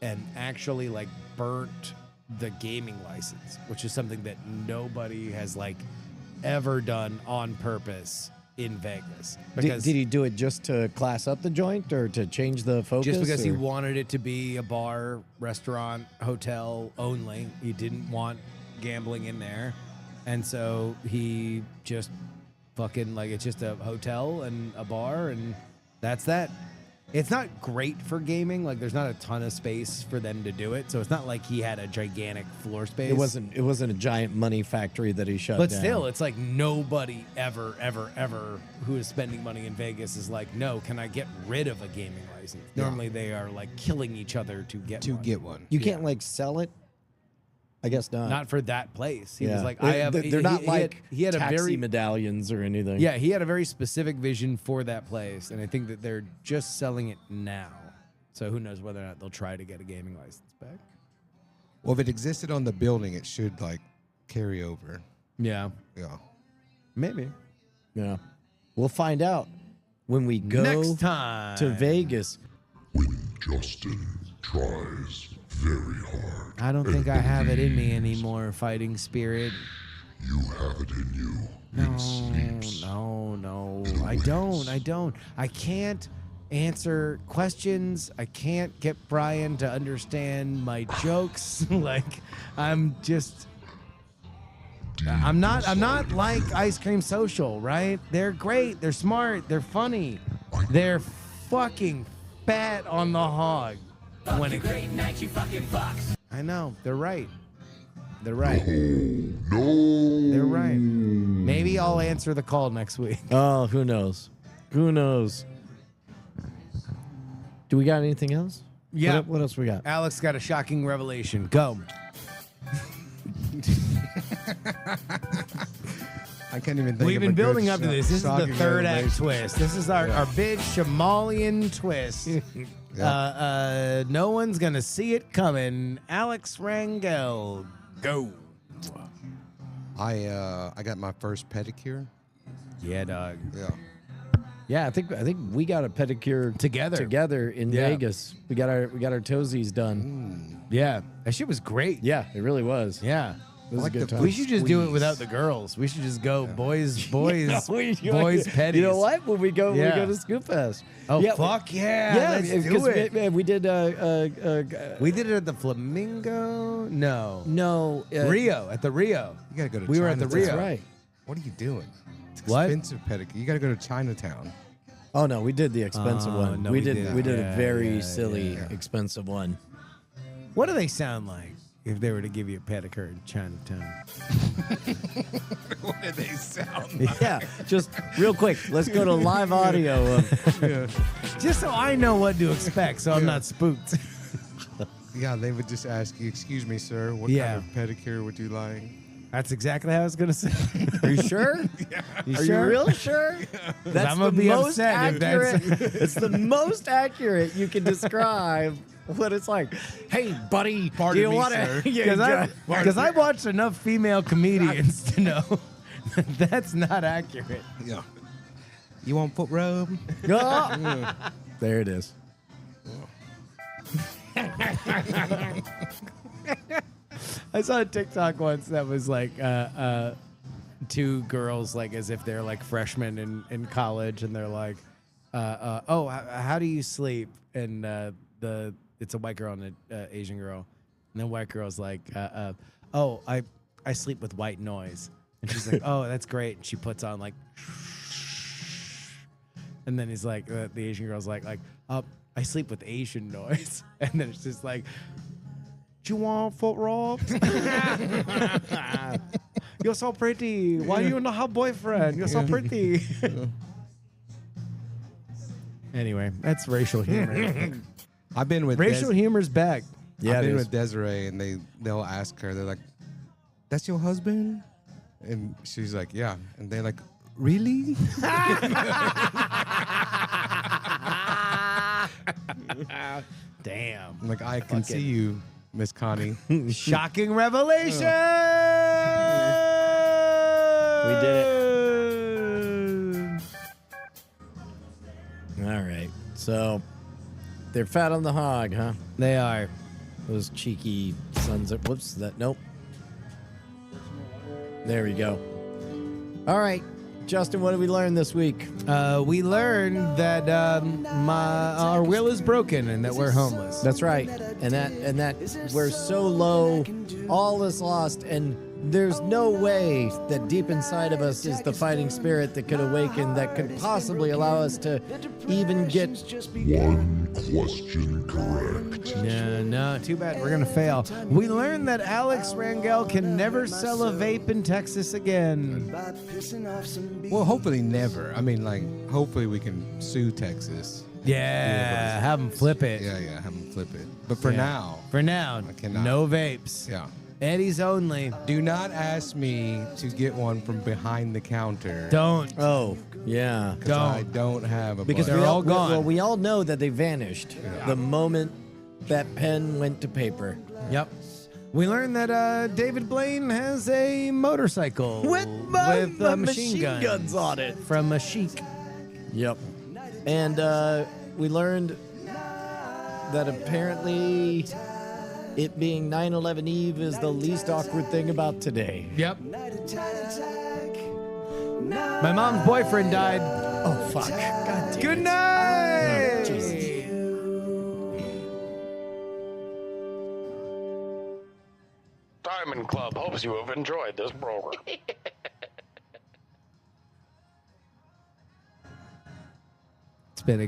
and actually like burnt the gaming license, which is something that nobody has like ever done on purpose in Vegas. Did he do it just to class up the joint or to change the focus? Just because he or- wanted it to be a bar, restaurant, hotel only. He didn't want gambling in there. And so he just fucking, like, it's just a hotel and a bar, and that's that. It's not great for gaming. Like, there's not a ton of space for them to do it. So it's not like he had a gigantic floor space. It wasn't a giant money factory that he shut But down. still, it's like nobody ever who is spending money in Vegas is like, no, can I get rid of a gaming license? Normally they are like killing each other to get one. You can't like sell it. I guess not. Not for that place. He Yeah. was like, They're- I have. They're not like he had a taxi very medallions or anything. yeah. He had a very specific vision for that place, and I think that they're just selling it now. So who knows whether or not they'll try to get a gaming license back? Well, if it existed on the building, it should like carry over. Yeah, Yeah. maybe Yeah. We'll find out when we go next time to Vegas. when Justin tries very hard. I don't think I have it in me anymore, fighting spirit. You have it in you. No, It sleeps. no. I don't. I can't answer questions. I can't get Brian to understand my jokes. Like, I'm not like Ice Cream Social, right? They're great. They're smart. They're funny. They're fucking fat on the hog. Great night, you fucking fucks. I know. They're right. They're right. No. They're right. Maybe I'll answer the call next week. Oh, who knows? Who knows? Do we got anything else? Yeah. What else we got? Alex got a shocking revelation. Go. I can't even think We've of been a good building up to this. This is the shocking third act revelation. twist. This is our big Shamalian twist. No one's going to see it coming. Alex Rangel. Go. I got my first pedicure. Yeah, dog. Yeah. Yeah, I think we got a pedicure together in Yeah. Vegas. We got our toesies done. Yeah. That shit was great. Yeah, it really was. Yeah. It was like a good the time. We should just do it Squeeze. without the girls. We should just go boys, boys petties. You know what? When we go Yeah. to Scoop Fest. Oh, yeah, fuck yeah. Yeah, Let's because do it. we did. We did it at the Flamingo? No. No, Rio. At the Rio. You gotta go to. We were at the Chinatown. Rio. That's right. What are you doing? It's What? expensive pedicure. You gotta go to Chinatown. Oh no, we did the expensive Oh, one. no, we we did. didn't. We did Yeah, a very yeah, silly, yeah. expensive one. What do they sound like if they were to give you a pedicure in Chinatown? What do they sound? Yeah, just real quick. Let's go to live audio of. Just so I know what to expect, so I'm not spooked. Yeah, they would just ask you, "Excuse me, sir, what Yeah. kind of pedicure would you like?" That's exactly how I was gonna say. Are you sure? You Are sure? you real sure? That's I'm gonna the be most upset if that's- accurate. It's the most accurate you can describe what it's like. Hey, buddy, Pardon do you me, want sir. to? Because I've watched enough female comedians to know that's not accurate. Yeah. You want foot rub? There it is. I saw a TikTok once that was like two girls, like as if they're like freshmen in college, and they're like, "Oh, how do you sleep?" And it's a white girl and an Asian girl, and the white girl's like, "Oh, I sleep with white noise," and she's like, "Oh, that's great," and she puts on like, and then he's like, the Asian girl's like, "I sleep with Asian noise," and then it's just like. You want foot rub? You're so pretty. Why you not have boyfriend? You're so pretty. Anyway, that's racial humor. I've been with Racial humor's back. Yeah, I've it been is. with Desiree, and they'll ask her. They're like, "That's your husband?" And she's like, "Yeah." And they're like, "Really?" Damn. I'm like, "I can see you, Miss Connie." Shocking revelation. We did it. All right. So they're fat on the hog, huh? They are. Those cheeky sons of. Whoops. Nope. There we go. All right. Justin, what did we learn this week? We learned that our will is broken and that we're homeless. That's right. And that we're so low, all is lost, and there's no way that deep inside of us is the fighting spirit that could awaken, that could possibly allow us to even get. One question correct. No, too bad. We're going to fail. We learned that Alex Rangel can never sell a vape in Texas again. Well, hopefully never. I mean, like, hopefully we can sue Texas. Yeah, have them flip it. Yeah, have them flip it. But for Yeah. now, For now, I cannot. no vapes. yeah. Eddie's only. Do not ask me to get one from behind the counter. Don't. Oh, yeah. 'Cause I don't have a Because budget. They're all gone. Well, we all know that they vanished the moment that pen went to paper. Yep. We learned that David Blaine has a motorcycle with machine guns on it. from a chic. Yep. And we learned that apparently it being 9/11 Eve is the least awkward thing about today. Yep. My mom's boyfriend died. Oh, fuck. God damn Good it. night. Oh, Jesus. Diamond Club hopes you have enjoyed this program. It's been a great